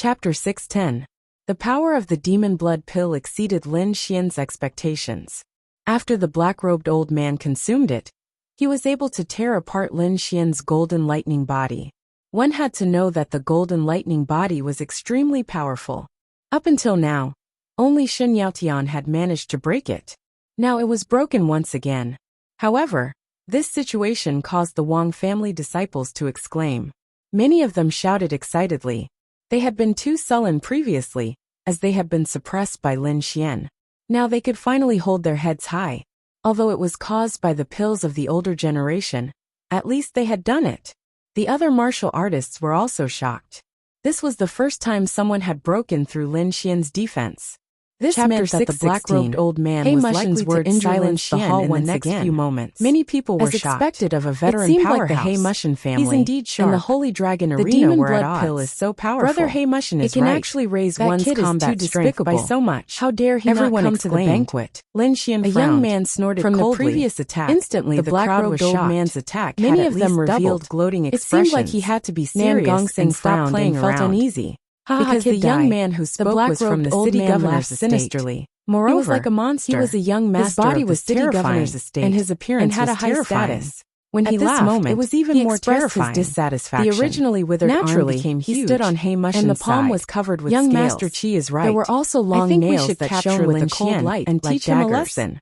Chapter 610. The power of the demon blood pill exceeded Lin Xian's expectations. After the black-robed old man consumed it, he was able to tear apart Lin Xian's golden lightning body. One had to know that the golden lightning body was extremely powerful. Up until now, only Shen Yaotian had managed to break it. Now it was broken once again. However, this situation caused the Wang family disciples to exclaim. Many of them shouted excitedly. They had been too sullen previously, as they had been suppressed by Lin Xian. Now they could finally hold their heads high. Although it was caused by the pills of the older generation, at least they had done it. The other martial artists were also shocked. This was the first time someone had broken through Lin Xian's defense. This meant that the black-robed old man was likely to injure Lin Xian in the next few moments. Many people were shocked. As expected of a veteran powerhouse, like the He Mushin family, he's indeed sharp. And the Holy Dragon Arena were at odds. Pill is so powerful. Brother He Mushin is right. It can actually raise one's combat strength by so much. How dare he not come to the banquet? Lin Xian frowned. A young man snorted from the previous attack. Instantly, the black-robed old man's attack. Many of them revealed gloating expressions. It seemed like he had to be serious and stop playing around. Felt uneasy. Because the young man who spoke was from the city governor's estate. Sinisterly. Moreover, he was like a monster. He was a young master. His body was city governor's estate, and his appearance had a high status. When he laughed, it was even more terrifying. His dissatisfaction. The originally withered arm became huge. He stood on He Mushin's and the palm was covered with scales. Young Master Qi is right. There were also long nails that shone with a cold light and teach him a lesson.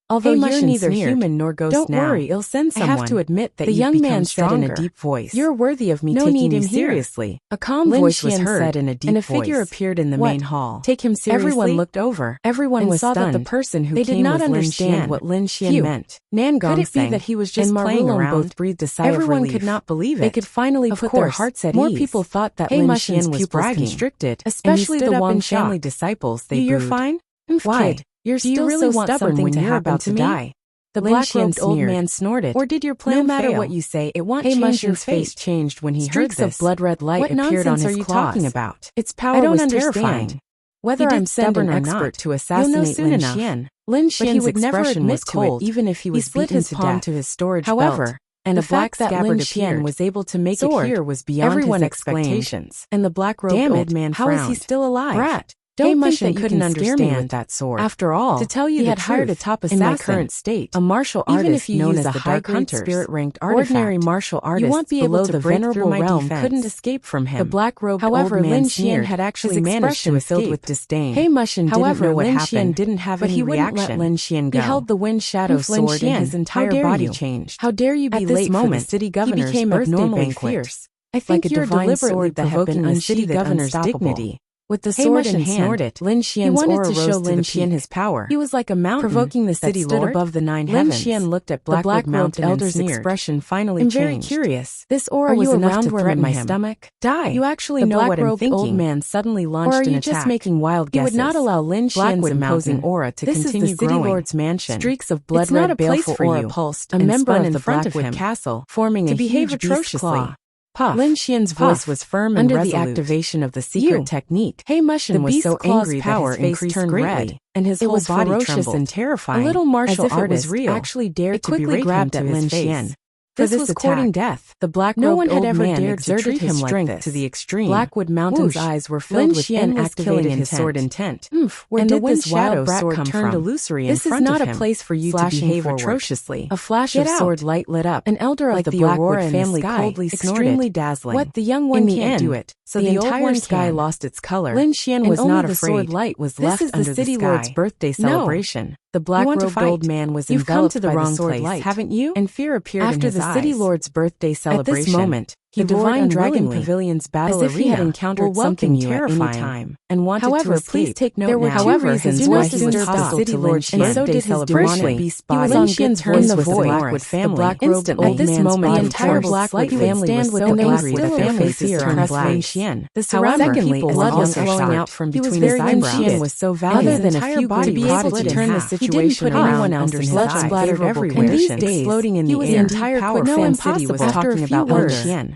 Although you're neither human nor ghost now. Don't worry, I'll send someone. I have to admit that the young man said in a deep voice. You're worthy of me taking you seriously. A calm voice was heard, in a deep and a figure appeared in the main hall. Take him seriously. Everyone looked over. Everyone was saw stunned. That the person who came was Lin Xian. What Lin Xian meant. Could it be that he was just playing around? Both breathed a sigh of relief. Everyone could not believe it. They could finally put their hearts at ease. More people thought that Lin Xian was bragging, constricted, especially the Wang family disciples. You're fine? Why? You're still so stubborn when you're about to die. The black-robed old man snorted. Or did your plan fail? No matter what you say, it won't change your face. Changed when he heard this. Streaks of blood-red light appeared on his claws. What nonsense are you talking about? Its power was terrifying. Whether I'm stubborn or not, to assassinate Lin Xian. Lin Xian's expression was cold, even if he was beaten to death. To his storage belt. And the black scabbard appeared was able to make it here was beyond his expectations. And the black-robed old man frowned. How is he still alive? Brat. Don't think that you couldn't understand with that sword. After all, to tell you he had hired a top assassin in my current state, a martial artist even if you known as the Dark Hunter, spirit-ranked artifact. Ordinary martial artists you won't be able to break through my realm couldn't escape from him. The black-robed old man Lin Xian had actually managed to escape with disdain. He Mushin didn't know what happened, didn't have any reaction. But he wouldn't let Lin Xian go. He held the wind shadow sword and his entire body changed. How dare you be late for the city governor's birthday banquet? I think you're deliberately provoking the city governor's dignity. With the sword in hand, Lin Xian's aura rose to Lin Xian his power. He was like a mountain, provoking the city lord above the nine heavens. Lin Xian looked at Blackwood Mountain elder's expression finally changed. I'm very curious. This aura was enough to threaten my stomach. Die. You actually know what I'm thinking. The old man suddenly launched an attack. Or are you just making wild guesses? He would not allow Lin Xian's imposing aura to continue growing. This is the city lord's mansion. Streaks of blood-red baleful aura pulsed, a member of the Blackwood Castle, forming a huge beast claw. Puff. Lin Xian's voice was firm and resolute. Under the activation of the secret technique, He Mushin was so angry that his face turned red, and his whole body ferocious and terrifying. A little martial artist actually dared to berate him to Lin Xian. For this was courting death. The black-robed old man exerted his strength to the extreme. Blackwood Mountain's eyes were filled with endless killing his sword intent. Where did this shadow sword come from? Illusory in front of him. This is not a place for you to behave atrociously. A flash of sword light lit up. An elder of the Blackwood family coldly snorted. Extremely dazzling. What, the young one can't do it. So the entire sky lost its color. Lin Xian was not afraid. The sword light was left under the sky. This is the city lord's birthday celebration. The black-robed old man was enveloped by the sword light, haven't you? And fear appeared in his eyes. After the city lord's birthday celebration, at this moment, the Divine Dragon Pavilion's battle arena, as if he had encountered something terrifying, and wanted to escape. Please take note now. However, reasons why he was hostile to Lin Xian, and so did his demonic beast body. He was on good terms with the Blackwood family. Instantly, at this moment, the entire Blackwood family was so angry that their faces turned black. The surrounding people were also flowing out from between his eyebrows. Lin Xian was so valiant, other than a few body prodded to turn the situation around under his blood splattered everywhere. And these days, exploding in the air, the entire Fan City was talking about Lin Xian.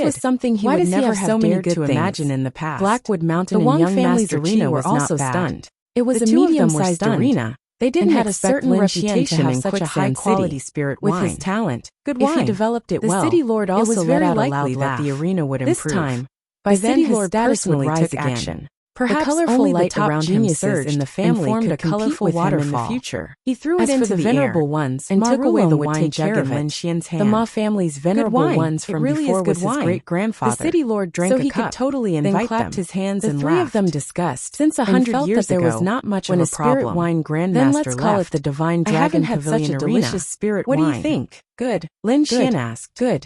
This was something he would never have dared to imagine in the past. Blackwood Mountain and young Master Qi were also stunned. It was a medium-sized arena. They didn't have a certain reputation in such a high-quality spirit wine. With his talent, good wine, if he developed it well, the city lord also let out a loud laugh. That the arena would improve. This time, by then his status would rise again. Perhaps colorful light around him surged in the family formed a colorful waterfall in the future. He threw it into the venerable ones and took away the wine jug in Lin Xian's hand. The Ma family's venerable ones from before was his great-grandfather. The city lord drank a cup, so he could totally invite them. Then clapped his hands and laughed. The three of them discussed, since 100 years ago, there was not much of a problem. Wine grandmaster then let's call it the Divine Dragon Pavilion Arena. I haven't had such a delicious spirit wine. What do you think? Good. Lin Xian asked. Good.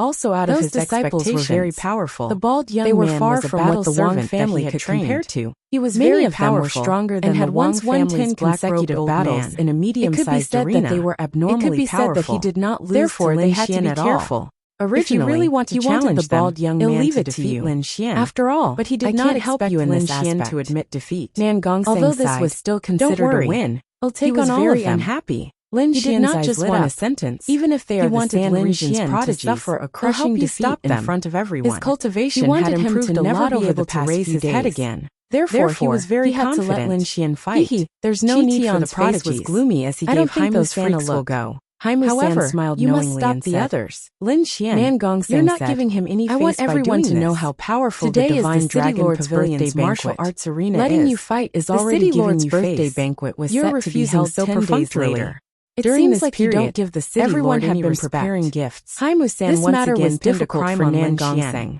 also out of his disciples expectations. were very powerful. The bald young They were man far was a from battle what the Wang servant family that he could trained. compare to. He was Many very of them were powerful stronger than and had the once Wang won family's 10 consecutive black-robed battles man. in a medium-sized arena. It could be said that they were abnormally It could be said that he powerful. did not lose Therefore, to they Lin had to Xian be at all. careful. Originally, If you really want to he wanted challenge the bald young them, man leave to it to defeat you. Lin Xian. After all, but he did I not can't expect help you in Lin this Xian to aspect. admit defeat. Nan Gongsheng Although this sighed. was still Don't considered worry. a win, I'll take he was on all very of them. unhappy. Lin He did Xian's not eyes just lit want a up. sentence. Even if they He are the wanted Sand Lin region's Xian to prodigies, suffer a he'll crushing help you defeat stop in them. front of everyone. His cultivation He wanted had him improved to a never lot be over able the to past raise few his head days. again. Therefore, he was very he had to let confident. Lin Xian fight. There's no need for the Tian's face was prodigies. gloomy as he I don't gave think those Haimu-san a freaks will look. go. However, smiled you must knowingly stop and the said, others. Lin Xian, Nan Gongsheng you're not said, giving him any I face want by everyone doing to know this. how powerful Today the is Divine the City Dragon Lord's Pavilion's birthday martial banquet. arts arena Letting is. you fight is The already City giving Lord's you birthday face. banquet was You're set to be refusing held so 10 days perfunctorily. later. It During seems this like period, you don't give the City everyone Lord had any been respect. preparing gifts. Haimu-san This once matter again was pinned a difficult crime for on Nan Lin Gongsheng. Xian.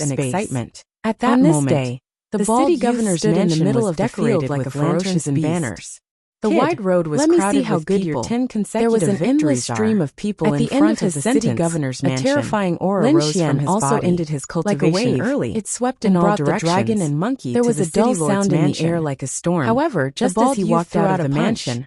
enough and space. excitement. At that On this moment, day, the bald city youth governor's stood in the mansion middle was of the decorated field like with a ferocious lanterns and beast. banners. The Kid, wide road was let me crowded see how with good people. your 10 There consecutive was an endless victories stream are. of people At in the end front of his the city sentence, governor's a mansion. terrifying aura Lin rose from Xian his also body. ended his Like a cultivation wave, early. it swept and in all brought the directions. dragon and monkey There to was the a dull city lord's sound in the mansion. air like a storm. However, Just the as bald he youth walked threw out out of a the punch. mansion,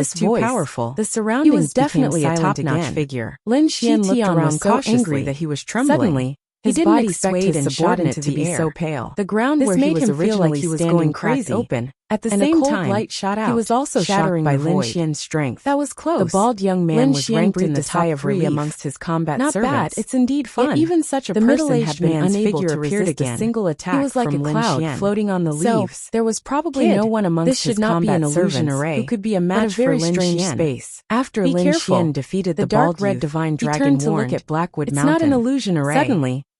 was too powerful. The surroundings He was definitely a top-notch figure. Lin Xian looked around so angry that he was trembling. Suddenly, His he didn't body expect swayed his and shot subordinate into to be the air. so pale. The ground This where made he was him feel originally like he was standing going cracked crazy. open. At the And a same cold time, light shot he out, was also shattering shocked by the Lin void. Xian's strength. That was close. The bald young man Lin was Xian ranked in breathed the a sigh top of 3 relief. amongst his combat Not servants. bad, it's indeed fun. Yet even such a The person middle-aged had been man's unable figure to appeared resist again. a single attack He was like from a Lin cloud Xian. floating on the So, leaves. there was probably Kid, no one amongst this his should not be combat an illusion servants array, who could be a but match a very for Lin strange Xian. space. After Be Lin careful. Xian defeated The the dark bald red youth, divine he dragon turned to warned, look at Blackwood "It's Mountain. not an illusion array." Suddenly,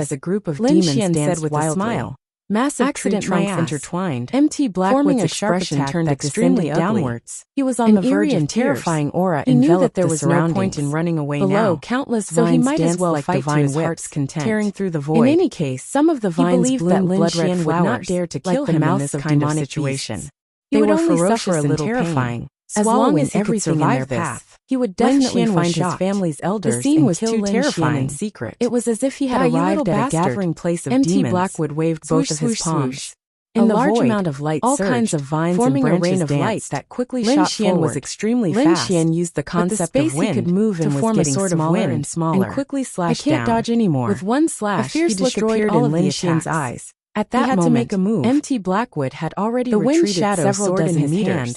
as a group of Lin demons Xian danced said with wildly. a smile. Massive Accident tree trunks my ass. intertwined, MT Blackwood's forming a sharp expression attack turned that extremely descended ugly. downwards. He was on An the verge eerie of and tears. terrifying aura He knew that enveloped there the was no point surroundings. in running away Below, now. countless So he vines might as danced well like fight to divine his whips, heart's content. tearing through the void. In any case, some of the He vines believed bloomed that Lin blood-red Xian would not flowers, dare to like kill the him in mouths this of kind of demonic situation. beasts. They He would were only ferocious suffer a and little terrifying. pain. As Swallowing long as he he could could survive survive this, this, he would Lin definitely Xian find was his shocked. family's elders The scene and was kill too Lin Xian in terrifying. secret. It was as if he had Die, you arrived little at a bastard. gathering place of MT demons. Blackwood waved both Swoosh, of his swoosh, palms. swoosh. In In the the large void, amount of light all surged, kinds of vines forming and a rain branches of danced. light that quickly Lin shot Xian was forward. extremely Lin fast, Xian used the but the concept space of wind he could move in to was form a getting sort of smaller wind and smaller. and quickly I slash can't down. dodge anymore. With one slash, A fierce he look destroyed appeared all in of Lin the Xian's attacks. eyes. At He that had moment, to make a move. MT Blackwood had already The wind retreated shadow several soared in dozen his meters, hand,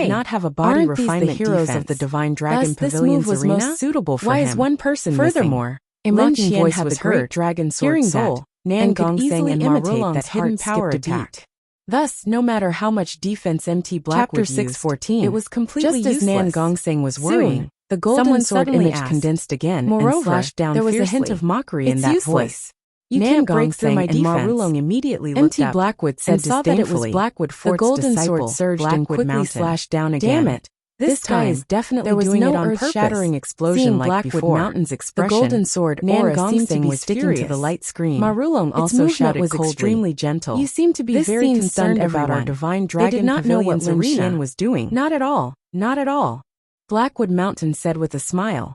did not have a body aren't these refinement the heroes defense. of the Divine Dragon Thus, this Pavilion's move was arena? most suitable for Why him. is one person Furthermore, missing? Lin Mocking Qian voice had with the great great dragon sword Hearing set, that, and could Gongxing easily and imitate Marulong's that hidden heart power skipped a attack. beat. Thus, no matter how much defense MT Black Chapter would use, 614. it was completely Just as Nan useless. Gongxing was Soon, worrying, the golden someone sword suddenly image asked, condensed again Moreover, and slashed down there was fiercely. a hint of mockery in It's that useless. voice. You Nan can't break through Gongxing my and defense. Marulong immediately looked MT up Blackwood said and saw that it was disdainfully. Blackwood The Fort's golden disciple, sword surged and Blackwood quickly Mountain. slashed down again. Damn it! This guy time, is definitely there was doing no it on earth-shattering purpose. explosion Seeing like Blackwood before. Mountain's The expression, golden sword Nan aura seemed to Gongxing be was sticking to furious. the light screen. Marulong Its also movement shouted was coldly, extremely gentle. "You seem to be This very scene concerned stunned about our everyone. Divine They Dragon did not know what Pavilion's Lin arena. Qian was doing. Not at all, not at all. Blackwood Mountain said with a smile.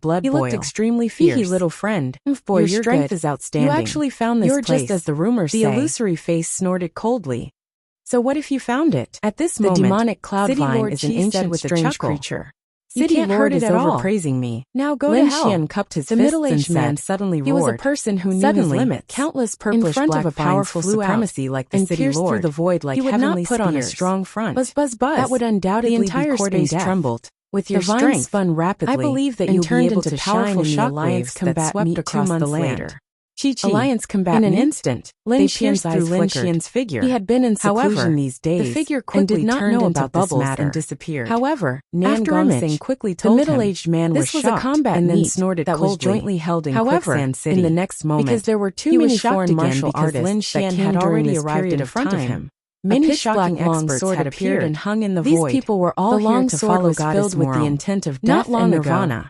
blood He boil. looked extremely fierce. Hee little friend. Boy, Your you're strength good. is outstanding. You actually found this You're place. just as the rumors The say. illusory face snorted coldly. So what if you found it? At this The moment, demonic cloud City vine Lord is an Qi said ancient with a strange chuckle. creature. You City can't Lord hurt it is at all. overpraising me. Now go Lin to hell. Xian cupped his The fists middle-aged and man said, suddenly roared. he was a person who knew Suddenly, his limits. countless In purplish front of black a powerful vines flew out supremacy like the and City pierced Lord, through the void like he would heavenly not put on a spears. strong front. Buzz, buzz, buzz. That would undoubtedly The entire be courting space death. trembled. With The your vine strength, spun rapidly. I believe that and you'll be turned able into to shine in powerful the shockwaves alliance that combat swept meet across 2 the months land. later. Chi-chi. Alliance combat In an meet? instant, Lin they Xian's pierced through eyes Lin flickered. Xian's figure. He had been in seclusion However, these days the figure and quickly did not turned know into about this bubbles matter. and disappeared. However, Nan After Gongxing image, quickly the told middle-aged man this was was a shocked combat and then meet snorted that coldly. was jointly held in However, Quicksand City. in the next moment, because there were too he many was shocked foreign again martial because artists Lin that Xian came had during already this arrived period in of front of time. him. Many Pitch shocking black long experts sword had appeared appeared and hung in the These void. people were all The here long to sword follow was Goddess filled with the Moral. intent of Not death long and ago, nirvana.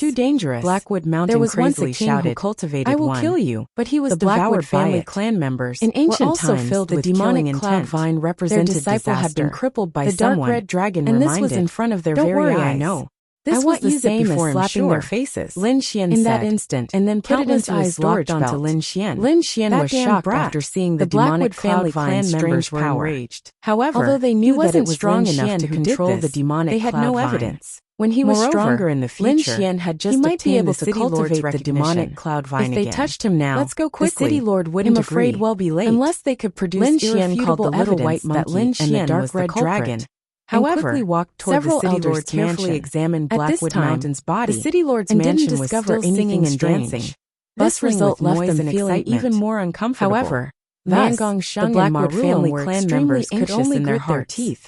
too dangerous. Blackwood Mountain There was once a crazily king shouted, who cultivated I will one. kill you. But he was The Blackwood devoured by family it. clan members In ancient were also times, filled the with demonic killing cloud intent. vine Their represented disciple had been disaster. crippled by The dark someone, red dragon and reminded, this was in front of their Don't very worry, eyes. I know. This I was want the use it same before as I'm slapping sure. their faces. Lin Xian In said, that instant, and then put it countless into his eyes storage locked onto belt. Lin Xian. Lin Xian That was damn shocked brat. after seeing the The Blackwood demonic family cloud clan vine's members strange were power. enraged. However, Although they he knew that wasn't it was strong Lin enough Xian to who control did the this, demonic they had cloud no vine. evidence. When he was Moreover, stronger in the Lin future, Xian had just he might be obtained able the to city lord's cultivate the demonic recognition. cloud vine If they again. touched him now, Let's go quickly. the city lord wouldn't I'm afraid agree. we'll be late. Unless they could produce Lin Xian irrefutable called the little evidence white that monkey Lin and the Xian dark was the red culprit. dragon. However, Quickly walked toward several the city elders lord's carefully mansion. examined At this Blackwood time, Mountain's body. the city lord's and mansion didn't was discover still singing anything and strange. dancing. This Bustling result with left noise them and feeling excitement. even more uncomfortable. However, Thus, Van Gong the Sheng and Blackwood Marulong family were clan extremely members could anxious only in their grit their hearts. teeth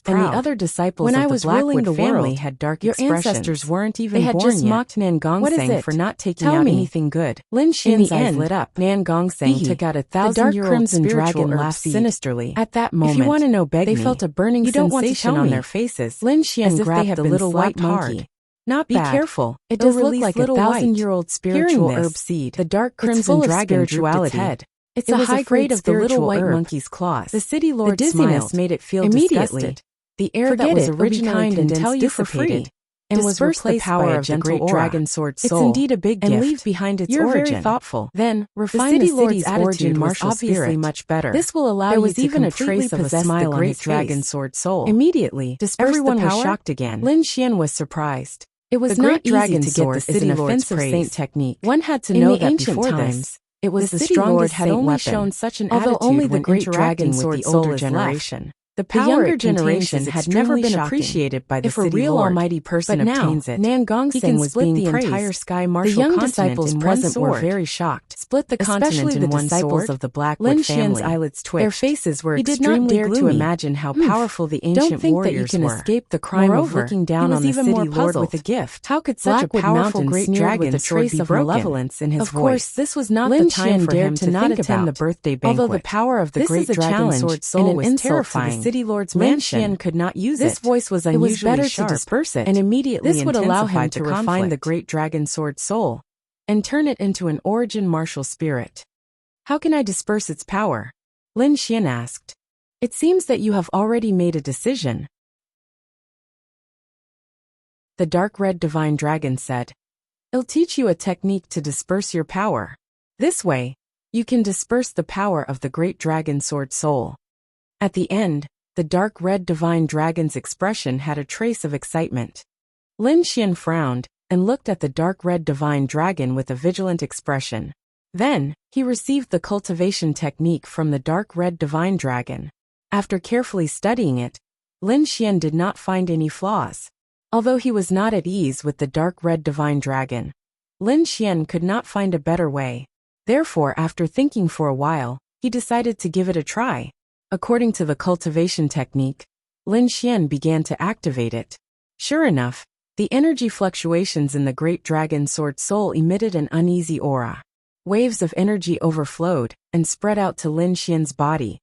proud. And the other disciples when of I the was ruling Blackwood the family world, had dark your expressions. ancestors weren't even They had born just yet. mocked Nan What is Gongsang it? for not taking Tell out me. anything good. Lin Xian's In the eyes end, lit up. Nan Gongsang Hee-hee. took out a The dark 1,000-year-old crimson spiritual dragon herb laughed seed. sinisterly. At that moment, If you want to know, beg they me. felt a burning You don't want to sensation tell on me. their faces, Lin Xian as if they grabbed had the been little white slapped monkey. hard. Not Be bad. careful. It It'll does look release like a little 1,000-year-old spiritual Hearing herb this, seed. the dark It's crimson full of dragon drooped its spirituality. head. It's It a was high afraid grade of the little spiritual white herb. monkey's claws. The city lord the dizziness smiled. made it feel Immediately. disgusted. The air Forget that was it, it'll be originally kind and condensed tell you for dissipated, free. and was Disperse the replaced power by a of the gentle great aura. dragon sword It's soul. indeed a big and gift. leave behind its You're origin. very thoughtful. Then, Refine the the city lord's city's attitude attitude was martial obviously spirit. much better. This will allow There you was to even a completely trace of a possess smile the on great his dragon face. sword soul. Immediately, Disperse everyone the was power? shocked again. Lin Xian was surprised. It was The not great dragon easy to get sword the is an city lord's offensive praise. saint technique. One had to In know the that ancient before times, this, it was the the city lord strongest had saint only weapon. shown such an Although attitude only the when great interacting dragon with sword the soul older is generation. left. The The power younger it contains generation is had never extremely been shocking. appreciated by the If a city real lord. almighty person But now, obtains it, Nan he can Gongxing was split being the praised. entire sky The martial young continent disciples in one present were sword. very shocked. Split the continent Especially in the one disciples sword? of the Blackwood Lin Xian's family. eyelids twitched. Their faces were He did not extremely dare to gloomy. imagine how Humph. powerful the Don't ancient think that you warriors can were. escape the crime Moreover, of looking he down was on the even city more lord with a puzzled. gift. How could such Blackwood a powerful Mountain great sneered dragon with a sword trace be of broken? malevolence in his Of course, voice. this was not Lin the time Xian for dared him to to not think attend about. the birthday banquet. Although the power of the This great is a dragon challenge sword soul and an was insult to terrifying. the city lord's Lin mansion. Xian could not use This it. voice was It was unusually better sharp to disperse it and immediately This would allow him intensified to the refine the conflict. great dragon sword soul and turn it into an origin martial spirit. How can I disperse its power? Lin Xian asked. It seems that you have already made a decision. The dark red divine dragon said. I'll teach you a technique to disperse your power. This way, you can disperse the power of the great dragon sword soul. At the end, the dark red divine dragon's expression had a trace of excitement. Lin Xian frowned and looked at the dark red divine dragon with a vigilant expression. Then, he received the cultivation technique from the dark red divine dragon. After carefully studying it, Lin Xian did not find any flaws. Although he was not at ease with the dark red divine dragon, Lin Xian could not find a better way. Therefore, after thinking for a while, he decided to give it a try. According to the cultivation technique, Lin Xian began to activate it. Sure enough, the energy fluctuations in the great dragon sword soul emitted an uneasy aura. Waves of energy overflowed and spread out to Lin Xian's body,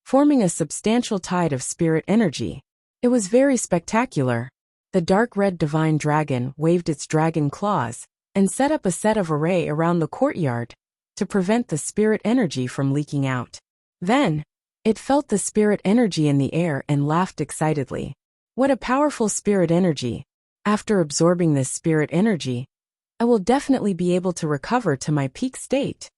forming a substantial tide of spirit energy. It was very spectacular. The dark red divine dragon waved its dragon claws and set up a set of array around the courtyard to prevent the spirit energy from leaking out. Then, it felt the spirit energy in the air and laughed excitedly. What a powerful spirit energy! After absorbing this spirit energy, I will definitely be able to recover to my peak state.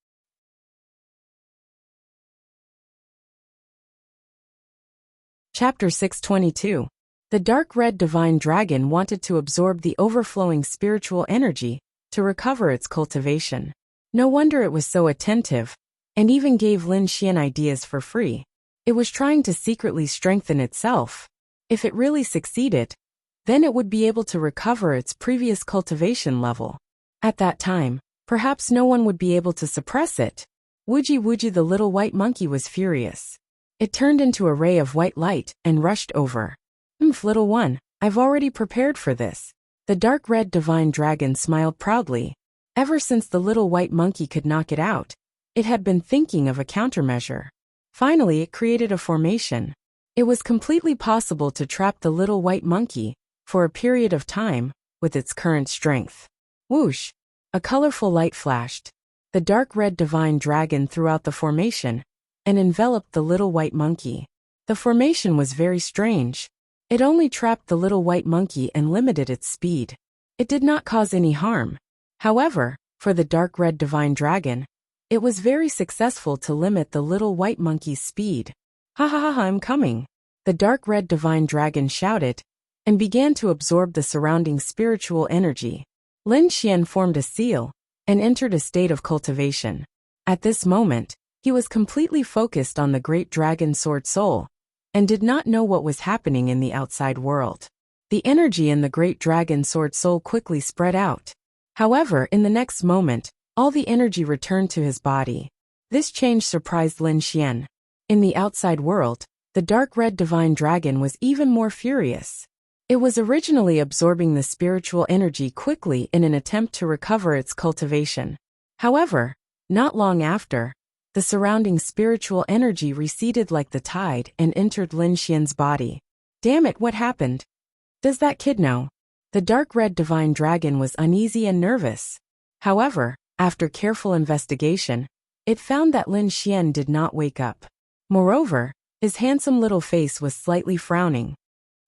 Chapter 622. The dark red divine dragon wanted to absorb the overflowing spiritual energy to recover its cultivation. No wonder it was so attentive, and even gave Lin Xian ideas for free. It was trying to secretly strengthen itself. If it really succeeded, then it would be able to recover its previous cultivation level. At that time, perhaps no one would be able to suppress it. Wuxia the little white monkey was furious. It turned into a ray of white light and rushed over. Little one, I've already prepared for this. The dark red divine dragon smiled proudly. Ever since the little white monkey could knock it out, it had been thinking of a countermeasure. Finally, it created a formation. It was completely possible to trap the little white monkey for a period of time with its current strength. Whoosh! A colorful light flashed. The dark red divine dragon threw out the formation and enveloped the little white monkey. The formation was very strange. It only trapped the little white monkey and limited its speed. It did not cause any harm. However, for the dark red divine dragon, it was very successful to limit the little white monkey's speed. Ha ha ha ha, I'm coming. The dark red divine dragon shouted and began to absorb the surrounding spiritual energy. Lin Xian formed a seal and entered a state of cultivation. At this moment, he was completely focused on the great dragon sword soul and did not know what was happening in the outside world. The energy in the great dragon sword soul quickly spread out. However, in the next moment, all the energy returned to his body. This change surprised Lin Xian. In the outside world, the dark red divine dragon was even more furious. It was originally absorbing the spiritual energy quickly in an attempt to recover its cultivation. However, not long after, the surrounding spiritual energy receded like the tide and entered Lin Xian's body. Damn it, what happened? Does that kid know? The dark red divine dragon was uneasy and nervous. However, after careful investigation, it found that Lin Xian did not wake up. Moreover, his handsome little face was slightly frowning.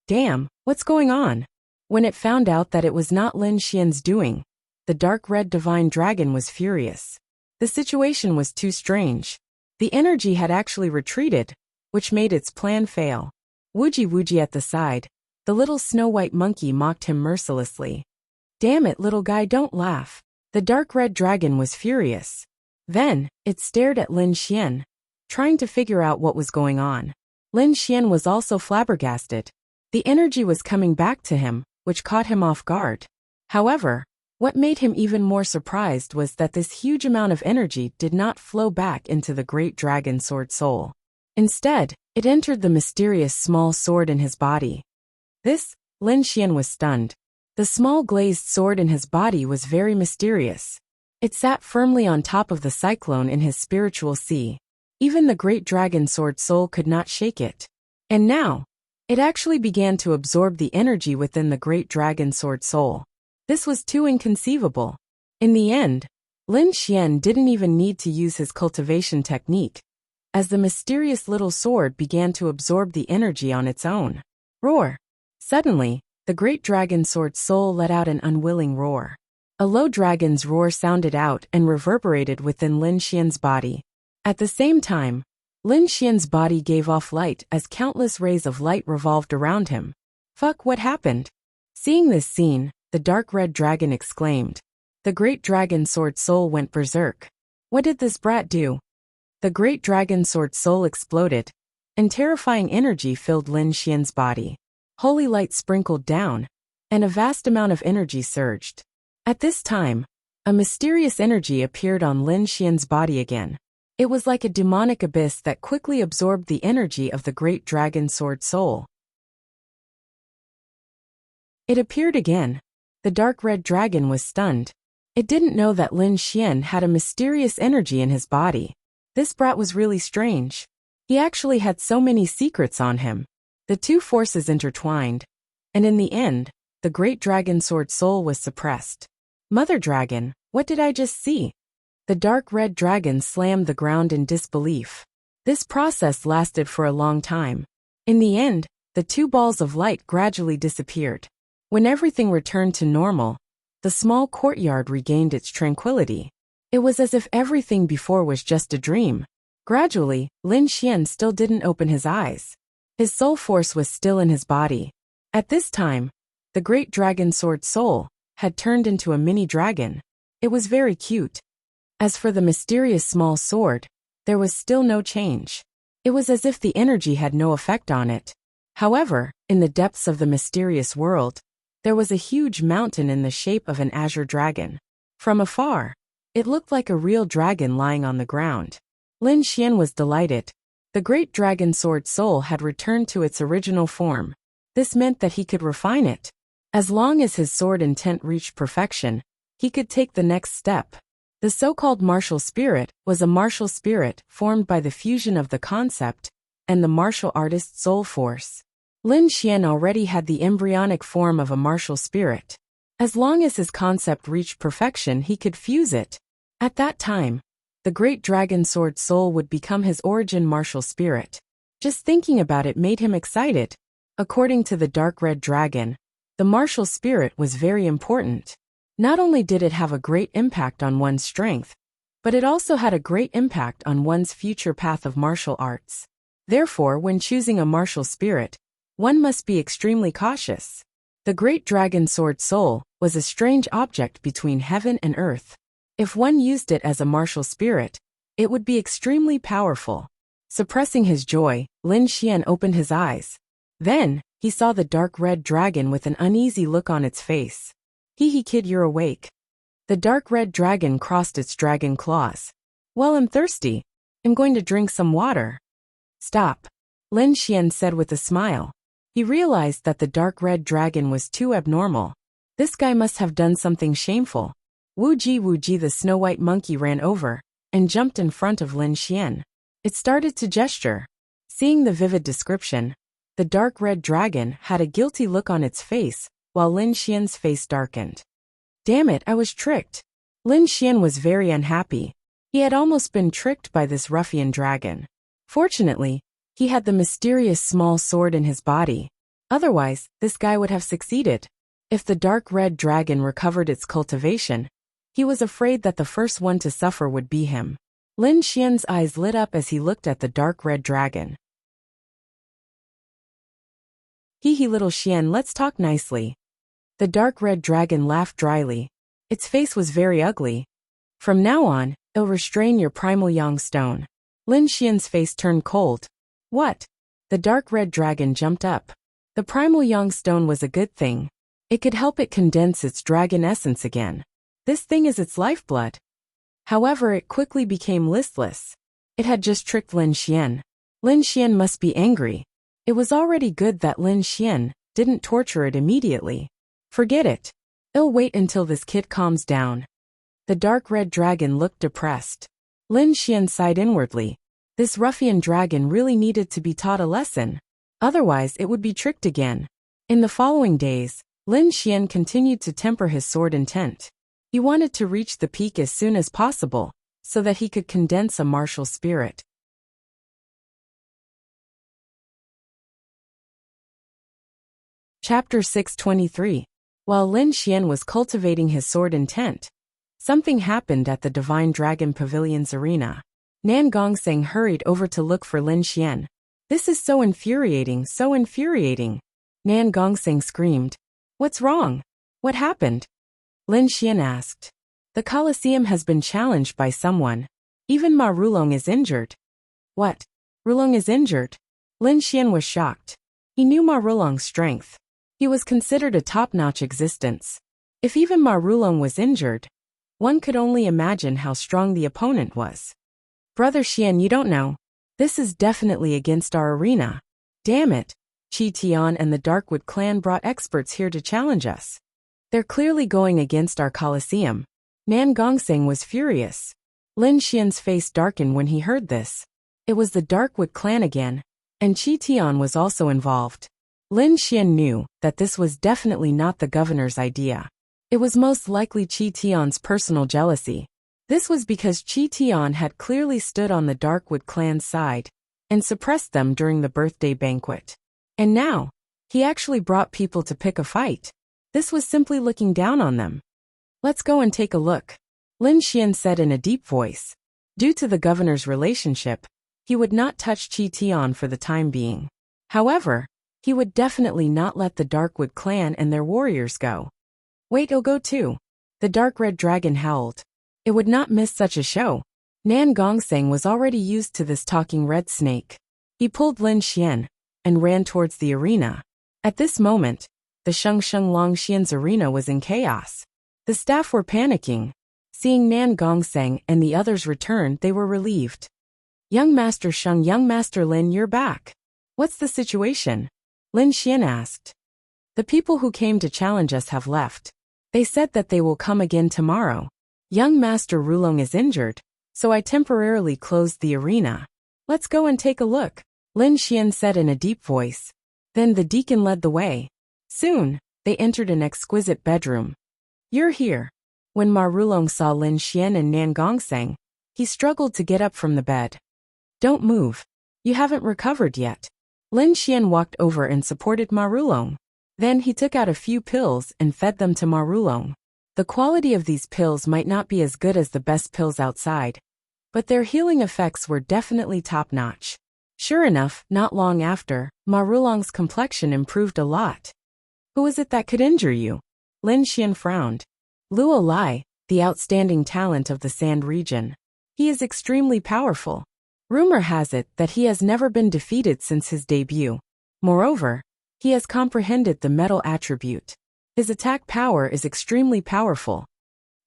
Damn, what's going on? When it found out that it was not Lin Xian's doing, the dark red divine dragon was furious. The situation was too strange. The energy had actually retreated, which made its plan fail. Wuxia at the side, the little snow-white monkey mocked him mercilessly. Damn it, little guy, don't laugh. The dark red dragon was furious. Then, it stared at Lin Xian, trying to figure out what was going on. Lin Xian was also flabbergasted. The energy was coming back to him, which caught him off guard. However, what made him even more surprised was that this huge amount of energy did not flow back into the great dragon sword soul. Instead, it entered the mysterious small sword in his body. Lin Xian was stunned. The small glazed sword in his body was very mysterious. It sat firmly on top of the cyclone in his spiritual sea. Even the great dragon sword soul could not shake it. And now, it actually began to absorb the energy within the great dragon sword soul. This was too inconceivable. In the end, Lin Xian didn't even need to use his cultivation technique, as the mysterious little sword began to absorb the energy on its own. Roar! Suddenly, the great dragon sword soul let out an unwilling roar. A low dragon's roar sounded out and reverberated within Lin Xian's body. At the same time, Lin Xian's body gave off light as countless rays of light revolved around him. Fuck, what happened? Seeing this scene, the dark red dragon exclaimed. The great dragon sword soul went berserk. What did this brat do? The great dragon sword soul exploded, and terrifying energy filled Lin Xian's body. Holy light sprinkled down, and a vast amount of energy surged. At this time, a mysterious energy appeared on Lin Xian's body again. It was like a demonic abyss that quickly absorbed the energy of the great dragon sword soul. It appeared again. The dark red dragon was stunned. It didn't know that Lin Xian had a mysterious energy in his body. This brat was really strange. He actually had so many secrets on him. The two forces intertwined, and in the end, the great dragon sword soul was suppressed. Mother dragon, what did I just see? The dark red dragon slammed the ground in disbelief. This process lasted for a long time. In the end, the two balls of light gradually disappeared. When everything returned to normal, the small courtyard regained its tranquility. It was as if everything before was just a dream. Gradually, Lin Xian still didn't open his eyes. His soul force was still in his body. At this time, the great dragon sword soul had turned into a mini dragon. It was very cute. As for the mysterious small sword, there was still no change. It was as if the energy had no effect on it. However, in the depths of the mysterious world, there was a huge mountain in the shape of an azure dragon. From afar, it looked like a real dragon lying on the ground. Lin Xian was delighted. The great dragon sword soul had returned to its original form. This meant that he could refine it. As long as his sword intent reached perfection, he could take the next step. The so-called martial spirit was a martial spirit formed by the fusion of the concept and the martial artist's soul force. Lin Xian already had the embryonic form of a martial spirit. As long as his concept reached perfection, he could fuse it. At that time, the great dragon sword soul would become his origin martial spirit. Just thinking about it made him excited. According to the dark red dragon, the martial spirit was very important. Not only did it have a great impact on one's strength, but it also had a great impact on one's future path of martial arts. Therefore, when choosing a martial spirit, one must be extremely cautious. The great dragon sword soul was a strange object between heaven and earth. If one used it as a martial spirit, it would be extremely powerful. Suppressing his joy, Lin Xian opened his eyes. Then, he saw the dark red dragon with an uneasy look on its face. Hee kid, you're awake. The dark red dragon crossed its dragon claws. Well, I'm thirsty. I'm going to drink some water. Stop, Lin Xian said with a smile. He realized that the dark red dragon was too abnormal. This guy must have done something shameful. Wuji, the snow-white monkey ran over and jumped in front of Lin Xian. It started to gesture. Seeing the vivid description, the dark red dragon had a guilty look on its face, while Lin Xian's face darkened. Damn it, I was tricked. Lin Xian was very unhappy. He had almost been tricked by this ruffian dragon. Fortunately, he had the mysterious small sword in his body. Otherwise, this guy would have succeeded. If the dark red dragon recovered its cultivation, he was afraid that the first one to suffer would be him. Lin Xian's eyes lit up as he looked at the dark red dragon. Hee little Xian, let's talk nicely. The dark red dragon laughed dryly. Its face was very ugly. From now on, it'll restrain your primal yang stone. Lin Xian's face turned cold. What? The dark red dragon jumped up. The primal yang stone was a good thing. It could help it condense its dragon essence again. This thing is its lifeblood. However, it quickly became listless. It had just tricked Lin Xian. Lin Xian must be angry. It was already good that Lin Xian didn't torture it immediately. Forget it. I'll wait until this kid calms down. The dark red dragon looked depressed. Lin Xian sighed inwardly. This ruffian dragon really needed to be taught a lesson. Otherwise, it would be tricked again. In the following days, Lin Xian continued to temper his sword intent. He wanted to reach the peak as soon as possible, so that he could condense a martial spirit. Chapter 623. While Lin Xian was cultivating his sword intent, something happened at the Divine Dragon Pavilion's arena. Nan Gongseng hurried over to look for Lin Xian. This is so infuriating, so infuriating. Nan Gongseng screamed. What's wrong? What happened? Lin Xian asked. The Colosseum has been challenged by someone. Even Ma Rulong is injured. What? Rulong is injured? Lin Xian was shocked. He knew Ma Rulong's strength. He was considered a top-notch existence. If even Ma Rulong was injured, one could only imagine how strong the opponent was. Brother Xian, you don't know. This is definitely against our arena. Damn it. Qi Tian and the Darkwood clan brought experts here to challenge us. They're clearly going against our Colosseum. Nan Gongseng was furious. Lin Xian's face darkened when he heard this. It was the Darkwood clan again, and Qi Tian was also involved. Lin Xian knew that this was definitely not the governor's idea. It was most likely Qi Tian's personal jealousy. This was because Qi Tian had clearly stood on the Darkwood clan's side and suppressed them during the birthday banquet. And now, he actually brought people to pick a fight. This was simply looking down on them. Let's go and take a look, Lin Xian said in a deep voice. Due to the governor's relationship, he would not touch Qi Tian for the time being. However, he would definitely not let the Darkwood clan and their warriors go. Wait, I'll go too. The dark red dragon howled. It would not miss such a show. Nan Gongseng was already used to this talking red snake. He pulled Lin Xian and ran towards the arena. At this moment, the Shengsheng Longxian's arena was in chaos. The staff were panicking. Seeing Nan Gongseng and the others return, they were relieved. Young Master Sheng, young Master Lin, you're back. What's the situation? Lin Xian asked. The people who came to challenge us have left. They said that they will come again tomorrow. Young Master Rulong is injured, so I temporarily closed the arena. Let's go and take a look, Lin Xian said in a deep voice. Then the deacon led the way. Soon, they entered an exquisite bedroom. You're here. When Ma Rulong saw Lin Xian and Nan Gongseng, he struggled to get up from the bed. Don't move. You haven't recovered yet. Lin Xian walked over and supported Ma Rulong. Then he took out a few pills and fed them to Ma Rulong. The quality of these pills might not be as good as the best pills outside, but their healing effects were definitely top-notch. Sure enough, not long after, Ma Rulong's complexion improved a lot. Who is it that could injure you? Lin Xian frowned. Luo Lai, the outstanding talent of the Sand region. He is extremely powerful. Rumor has it that he has never been defeated since his debut. Moreover, he has comprehended the metal attribute. His attack power is extremely powerful.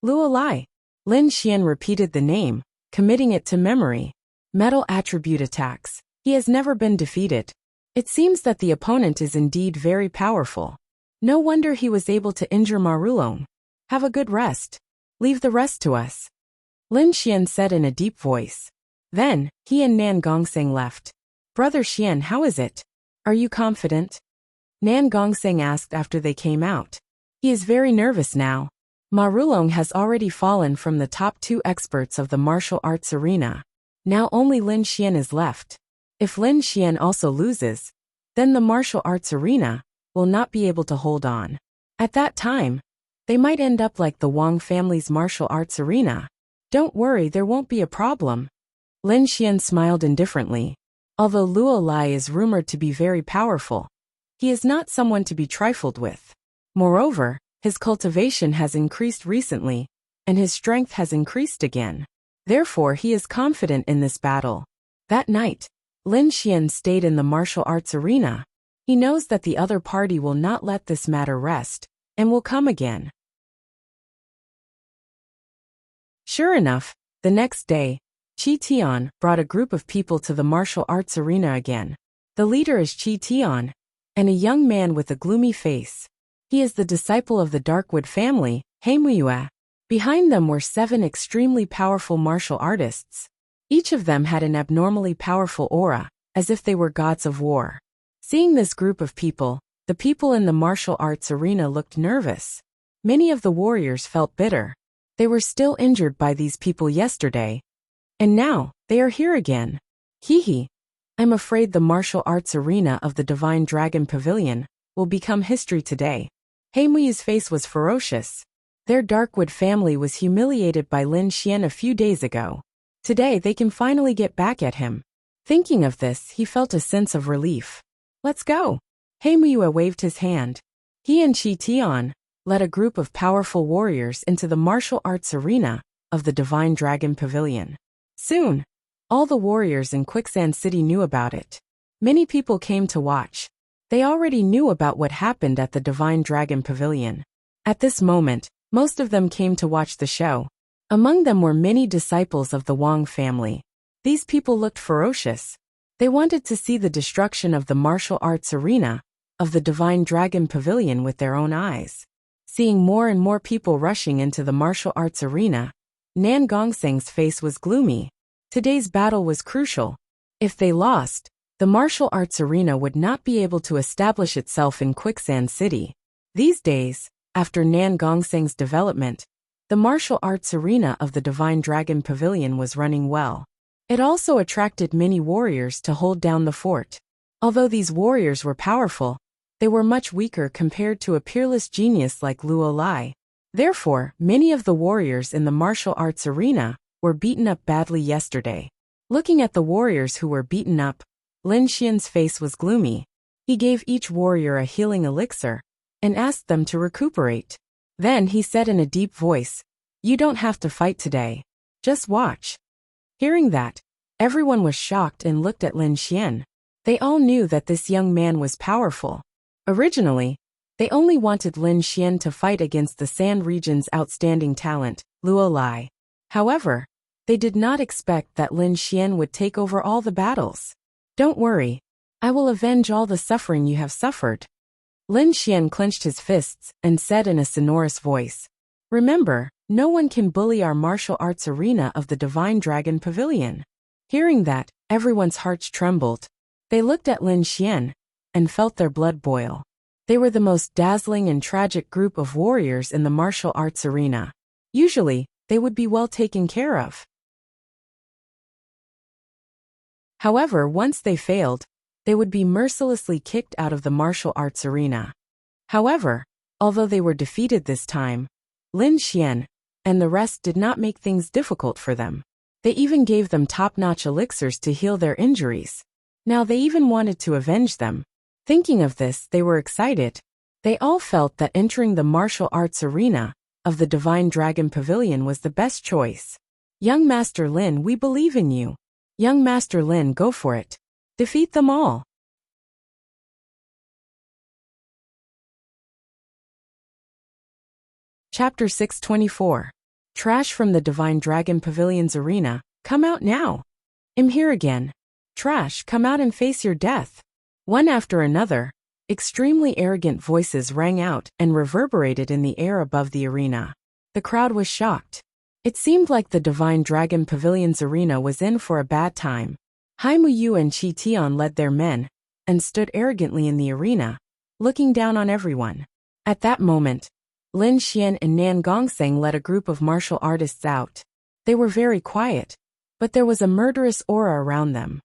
Luo Lai. Lin Xian repeated the name, committing it to memory. Metal attribute attacks. He has never been defeated. It seems that the opponent is indeed very powerful. No wonder he was able to injure Ma Rulong. Have a good rest. Leave the rest to us, Lin Xian said in a deep voice. Then, he and Nan Gongseng left. Brother Xian, how is it? Are you confident? Nan Gongseng asked after they came out. He is very nervous now. Ma Rulong has already fallen from the top 2 experts of the martial arts arena. Now only Lin Xian is left. If Lin Xian also loses, then the martial arts arena will not be able to hold on. At that time, they might end up like the Wang family's martial arts arena. Don't worry, there won't be a problem. Lin Xian smiled indifferently. Although Luo Lai is rumored to be very powerful, he is not someone to be trifled with. Moreover, his cultivation has increased recently, and his strength has increased again. Therefore, he is confident in this battle. That night, Lin Xian stayed in the martial arts arena. He knows that the other party will not let this matter rest, and will come again. Sure enough, the next day, Qi Tian brought a group of people to the martial arts arena again. The leader is Qi Tian, and a young man with a gloomy face. He is the disciple of the Darkwood family, Wuxia. Behind them were 7 extremely powerful martial artists. Each of them had an abnormally powerful aura, as if they were gods of war. Seeing this group of people, the people in the martial arts arena looked nervous. Many of the warriors felt bitter. They were still injured by these people yesterday. And now, they are here again. Hee. I'm afraid the martial arts arena of the Divine Dragon Pavilion will become history today. Wuxia's face was ferocious. Their Darkwood family was humiliated by Lin Xian a few days ago. Today they can finally get back at him. Thinking of this, he felt a sense of relief. Let's go. Wuxia waved his hand. He and Qi Tian led a group of powerful warriors into the martial arts arena of the Divine Dragon Pavilion. Soon, all the warriors in Quicksand City knew about it. Many people came to watch. They already knew about what happened at the Divine Dragon Pavilion. At this moment, most of them came to watch the show. Among them were many disciples of the Wang family. These people looked ferocious. They wanted to see the destruction of the martial arts arena of the Divine Dragon Pavilion with their own eyes. Seeing more and more people rushing into the martial arts arena, Nan Gongseng's face was gloomy. Today's battle was crucial. If they lost, the martial arts arena would not be able to establish itself in Quicksand City. These days, after Nan Gongseng's development, the martial arts arena of the Divine Dragon Pavilion was running well. It also attracted many warriors to hold down the fort. Although these warriors were powerful, they were much weaker compared to a peerless genius like Luo Lai. Therefore, many of the warriors in the martial arts arena were beaten up badly yesterday. Looking at the warriors who were beaten up, Lin Xian's face was gloomy. He gave each warrior a healing elixir and asked them to recuperate. Then he said in a deep voice, "You don't have to fight today. Just watch." Hearing that, everyone was shocked and looked at Lin Xian. They all knew that this young man was powerful. Originally, they only wanted Lin Xian to fight against the Sand region's outstanding talent, Luo Lai. However, they did not expect that Lin Xian would take over all the battles. "Don't worry. I will avenge all the suffering you have suffered." Lin Xian clenched his fists and said in a sonorous voice, "Remember, no one can bully our martial arts arena of the Divine Dragon Pavilion." Hearing that, everyone's hearts trembled. They looked at Lin Xian and felt their blood boil. They were the most dazzling and tragic group of warriors in the martial arts arena. Usually, they would be well taken care of. However, once they failed, they would be mercilessly kicked out of the martial arts arena. However, although they were defeated this time, Lin Xian and the rest did not make things difficult for them. They even gave them top-notch elixirs to heal their injuries. Now they even wanted to avenge them. Thinking of this, they were excited. They all felt that entering the martial arts arena of the Divine Dragon Pavilion was the best choice. "Young Master Lin, we believe in you. Young Master Lin, go for it. Defeat them all." Chapter 624. Trash from the Divine Dragon Pavilion's arena, come out now. I'm here again. Trash, come out and face your death. One after another, extremely arrogant voices rang out and reverberated in the air above the arena. The crowd was shocked. It seemed like the Divine Dragon Pavilion's arena was in for a bad time. Wuxia and Qi Tian led their men and stood arrogantly in the arena, looking down on everyone. At that moment, Lin Xian and Nan Gongseng led a group of martial artists out. They were very quiet, but there was a murderous aura around them.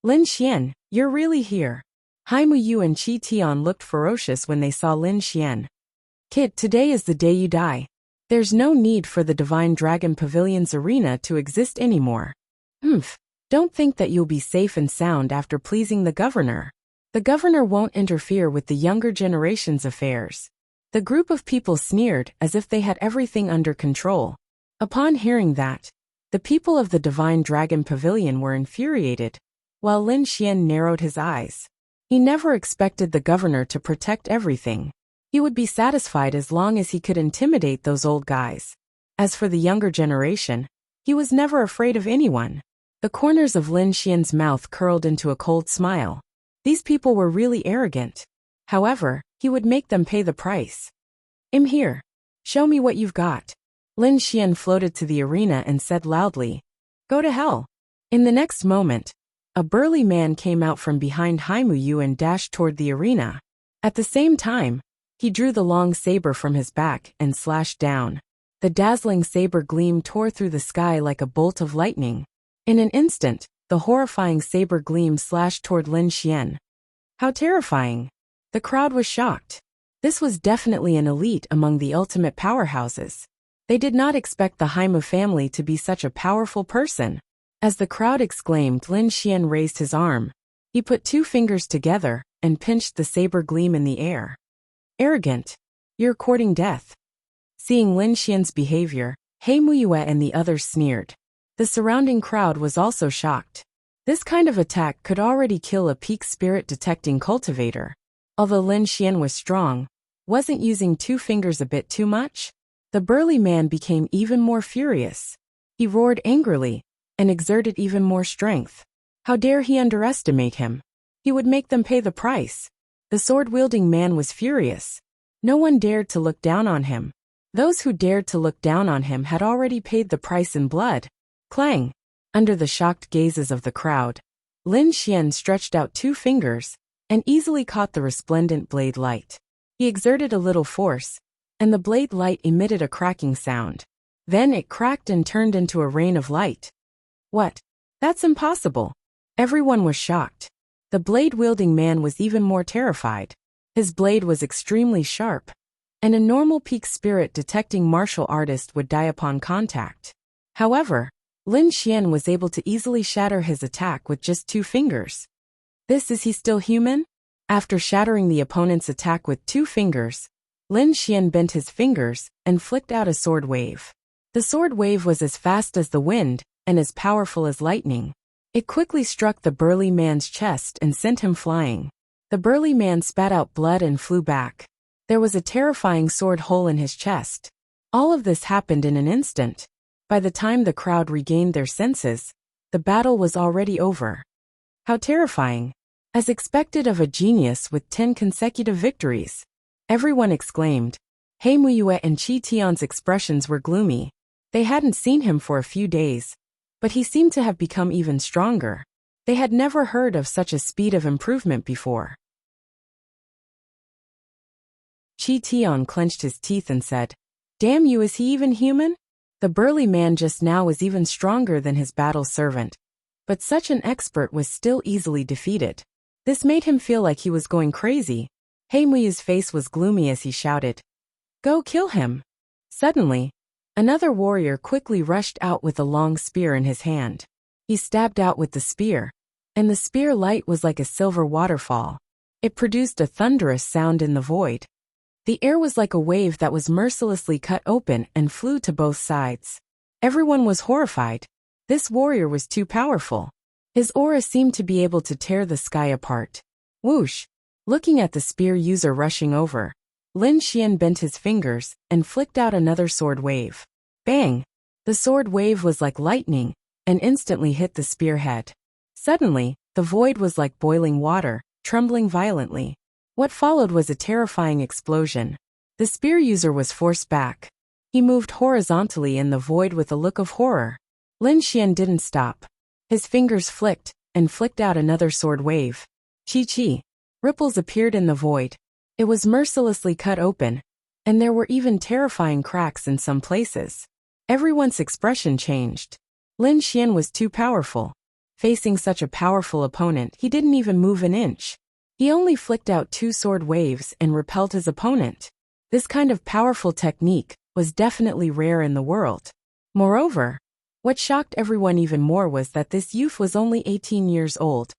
"Lin Xian, you're really here." Wuxia and Qi Tian looked ferocious when they saw Lin Xian. "Kid, today is the day you die. There's no need for the Divine Dragon Pavilion's arena to exist anymore. Don't think that you'll be safe and sound after pleasing the governor. The governor won't interfere with the younger generation's affairs." The group of people sneered as if they had everything under control. Upon hearing that, the people of the Divine Dragon Pavilion were infuriated. while Lin Xian narrowed his eyes. He never expected the governor to protect everything. He would be satisfied as long as he could intimidate those old guys. As for the younger generation, he was never afraid of anyone. The corners of Lin Xian's mouth curled into a cold smile. These people were really arrogant. However, he would make them pay the price. "I'm here. Show me what you've got." Lin Xian floated to the arena and said loudly, "Go to hell." In the next moment, a burly man came out from behind Haimuyu and dashed toward the arena. At the same time, he drew the long saber from his back and slashed down. The dazzling saber gleam tore through the sky like a bolt of lightning. In an instant, the horrifying saber gleam slashed toward Lin Xian. How terrifying! The crowd was shocked. This was definitely an elite among the ultimate powerhouses. They did not expect the Haimu family to be such a powerful person. As the crowd exclaimed, Lin Xian raised his arm. He put two fingers together and pinched the saber gleam in the air. "Arrogant! You're courting death." Seeing Lin Xian's behavior, He Muyue and the others sneered. The surrounding crowd was also shocked. This kind of attack could already kill a peak spirit detecting cultivator. Although Lin Xian was strong, wasn't using two fingers a bit too much? The burly man became even more furious. He roared angrily and exerted even more strength. How dare he underestimate him? He would make them pay the price. The sword-wielding man was furious. No one dared to look down on him. Those who dared to look down on him had already paid the price in blood. Clang! Under the shocked gazes of the crowd, Lin Xian stretched out two fingers and easily caught the resplendent blade light. He exerted a little force, and the blade light emitted a cracking sound. Then it cracked and turned into a rain of light. What? That's impossible. Everyone was shocked. The blade-wielding man was even more terrified. His blade was extremely sharp, and a normal peak spirit detecting martial artist would die upon contact. However, Lin Xian was able to easily shatter his attack with just two fingers. Is he still human? After shattering the opponent's attack with two fingers, Lin Xian bent his fingers and flicked out a sword wave. The sword wave was as fast as the wind and as powerful as lightning. It quickly struck the burly man's chest and sent him flying. The burly man spat out blood and flew back. There was a terrifying sword hole in his chest. All of this happened in an instant. By the time the crowd regained their senses, the battle was already over. How terrifying! As expected of a genius with 10 consecutive victories. Everyone exclaimed. He Muyue and Qi Tian's expressions were gloomy. They hadn't seen him for a few days, but he seemed to have become even stronger. They had never heard of such a speed of improvement before. Qi Tian clenched his teeth and said, "Damn you, is he even human?" The burly man just now was even stronger than his battle servant, but such an expert was still easily defeated. This made him feel like he was going crazy. He Muyu's face was gloomy as he shouted, "Go kill him!" Suddenly, another warrior quickly rushed out with a long spear in his hand. He stabbed out with the spear, and the spear light was like a silver waterfall. It produced a thunderous sound in the void. The air was like a wave that was mercilessly cut open and flew to both sides. Everyone was horrified. This warrior was too powerful. His aura seemed to be able to tear the sky apart. Whoosh! Looking at the spear user rushing over, Lin Xian bent his fingers and flicked out another sword wave. Bang! The sword wave was like lightning and instantly hit the spearhead. Suddenly, the void was like boiling water, trembling violently. What followed was a terrifying explosion. The spear user was forced back. He moved horizontally in the void with a look of horror. Lin Xian didn't stop. His fingers flicked and flicked out another sword wave. Chi. Ripples appeared in the void. It was mercilessly cut open, and there were even terrifying cracks in some places. Everyone's expression changed. Lin Xian was too powerful. Facing such a powerful opponent, he didn't even move an inch. He only flicked out two sword waves and repelled his opponent. This kind of powerful technique was definitely rare in the world. Moreover, what shocked everyone even more was that this youth was only 18 years old,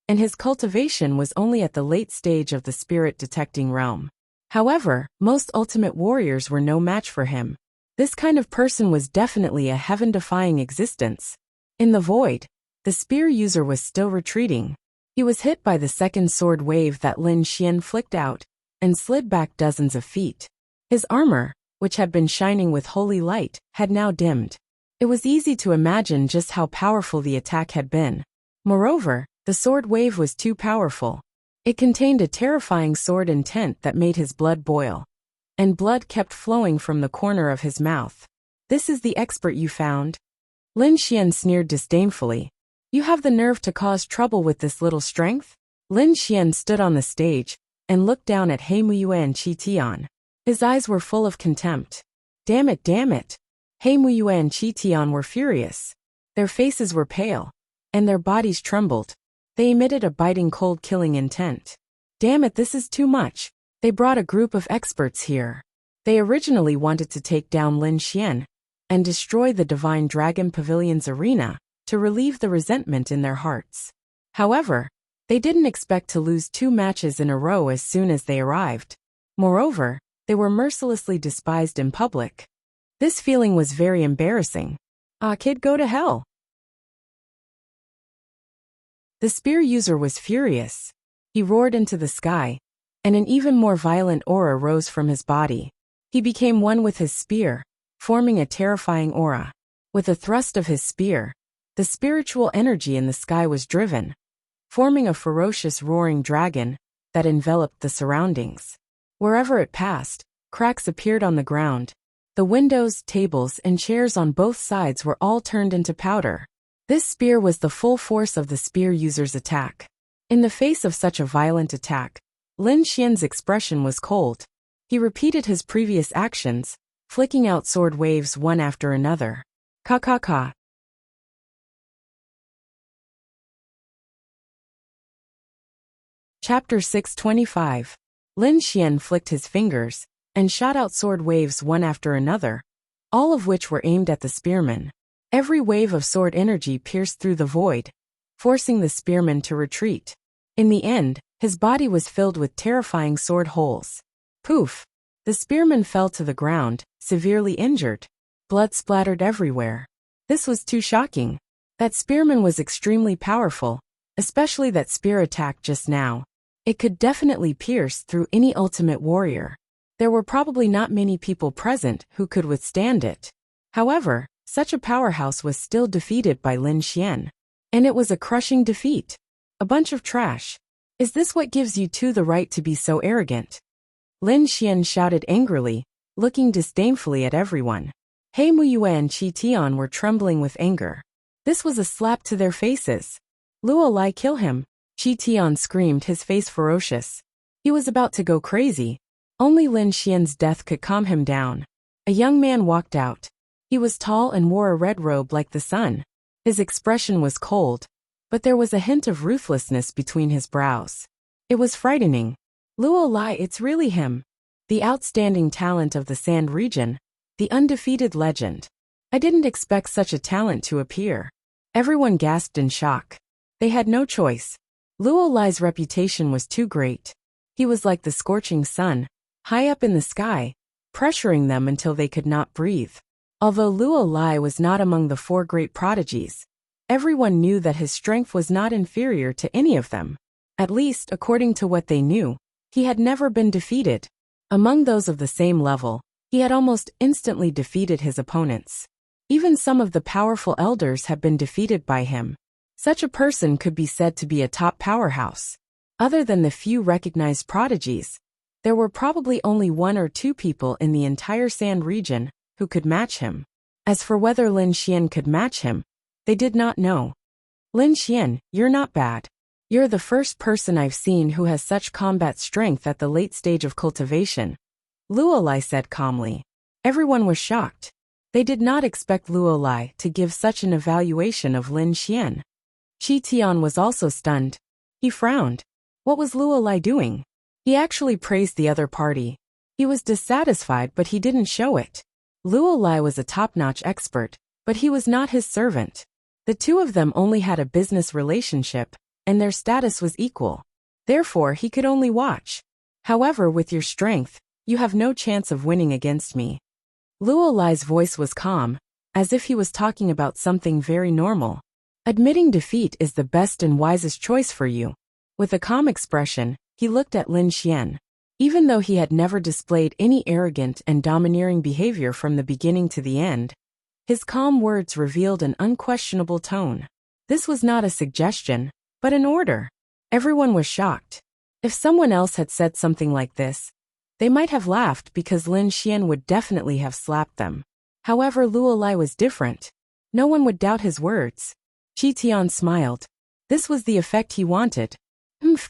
and his cultivation was only at the late stage of the spirit detecting realm. However, most ultimate warriors were no match for him. This kind of person was definitely a heaven-defying existence. In the void, The spear user was still retreating. He was hit by the second sword wave that Lin Xian flicked out, and slid back dozens of feet. His armor, which had been shining with holy light, had now dimmed. It was easy to imagine just how powerful the attack had been. Moreover, the sword wave was too powerful. It contained a terrifying sword intent that made his blood boil. And blood kept flowing from the corner of his mouth. "This is the expert you found?" Lin Xian sneered disdainfully. "You have the nerve to cause trouble with this little strength?" Lin Xian stood on the stage and looked down at He Muyue and Qi Tian. His eyes were full of contempt. Damn it, damn it. He Muyue and Qi Tian were furious. Their faces were pale, and their bodies trembled. They emitted a biting cold killing intent. Damn it, this is too much. They brought a group of experts here. They originally wanted to take down Lin Xian and destroy the Divine Dragon Pavilion's arena to relieve the resentment in their hearts. However, they didn't expect to lose 2 matches in a row as soon as they arrived. Moreover, they were mercilessly despised in public. This feeling was very embarrassing. "Ah, kid, go to hell." The spear user was furious. He roared into the sky, and an even more violent aura rose from his body. He became one with his spear, forming a terrifying aura. With a thrust of his spear, the spiritual energy in the sky was driven, forming a ferocious roaring dragon that enveloped the surroundings. Wherever it passed, cracks appeared on the ground. The windows, tables, and chairs on both sides were all turned into powder. This spear was the full force of the spear user's attack. In the face of such a violent attack, Lin Xian's expression was cold. He repeated his previous actions, flicking out sword waves one after another. Ka ka ka. Chapter 625. Lin Xian flicked his fingers and shot out sword waves one after another, all of which were aimed at the spearman. Every wave of sword energy pierced through the void, forcing the spearman to retreat. In the end, his body was filled with terrifying sword holes. Poof! The spearman fell to the ground, severely injured. Blood splattered everywhere. This was too shocking. That spearman was extremely powerful, especially that spear attack just now. It could definitely pierce through any ultimate warrior. There were probably not many people present who could withstand it. However, such a powerhouse was still defeated by Lin Xian. And it was a crushing defeat. A bunch of trash. Is this what gives you two the right to be so arrogant? Lin Xian shouted angrily, looking disdainfully at everyone. He Muyue and Qi Tian were trembling with anger. This was a slap to their faces. Luo Lai, kill him. Qi Tian screamed, his face ferocious. He was about to go crazy. Only Lin Xian's death could calm him down. A young man walked out. He was tall and wore a red robe like the sun. His expression was cold, but there was a hint of ruthlessness between his brows. It was frightening. Luo Lai, it's really him. The outstanding talent of the Sand region. The undefeated legend. I didn't expect such a talent to appear. Everyone gasped in shock. They had no choice. Luo Lai's reputation was too great. He was like the scorching sun, high up in the sky, pressuring them until they could not breathe. Although Luo Lai was not among the 4 great prodigies, everyone knew that his strength was not inferior to any of them. At least, according to what they knew, he had never been defeated. Among those of the same level, he had almost instantly defeated his opponents. Even some of the powerful elders had been defeated by him. Such a person could be said to be a top powerhouse. Other than the few recognized prodigies, there were probably only 1 or 2 people in the entire Sand region who could match him. As for whether Lin Xian could match him, they did not know. Lin Xian, you're not bad. You're the first person I've seen who has such combat strength at the late stage of cultivation, Luo Lai said calmly. Everyone was shocked. They did not expect Luo Lai to give such an evaluation of Lin Xian. Qi Tian was also stunned. He frowned. What was Luo Lai doing? He actually praised the other party. He was dissatisfied, but he didn't show it. Luo Lai was a top-notch expert, but he was not his servant. The two of them only had a business relationship, and their status was equal. Therefore, he could only watch. However, with your strength, you have no chance of winning against me. Luo Lai's voice was calm, as if he was talking about something very normal. Admitting defeat is the best and wisest choice for you. With a calm expression, he looked at Lin Xian. Even though he had never displayed any arrogant and domineering behavior from the beginning to the end, his calm words revealed an unquestionable tone. This was not a suggestion, but an order. Everyone was shocked. If someone else had said something like this, they might have laughed because Lin Xian would definitely have slapped them. However, Luo Lai was different. No one would doubt his words. Qi Tian smiled. This was the effect he wanted.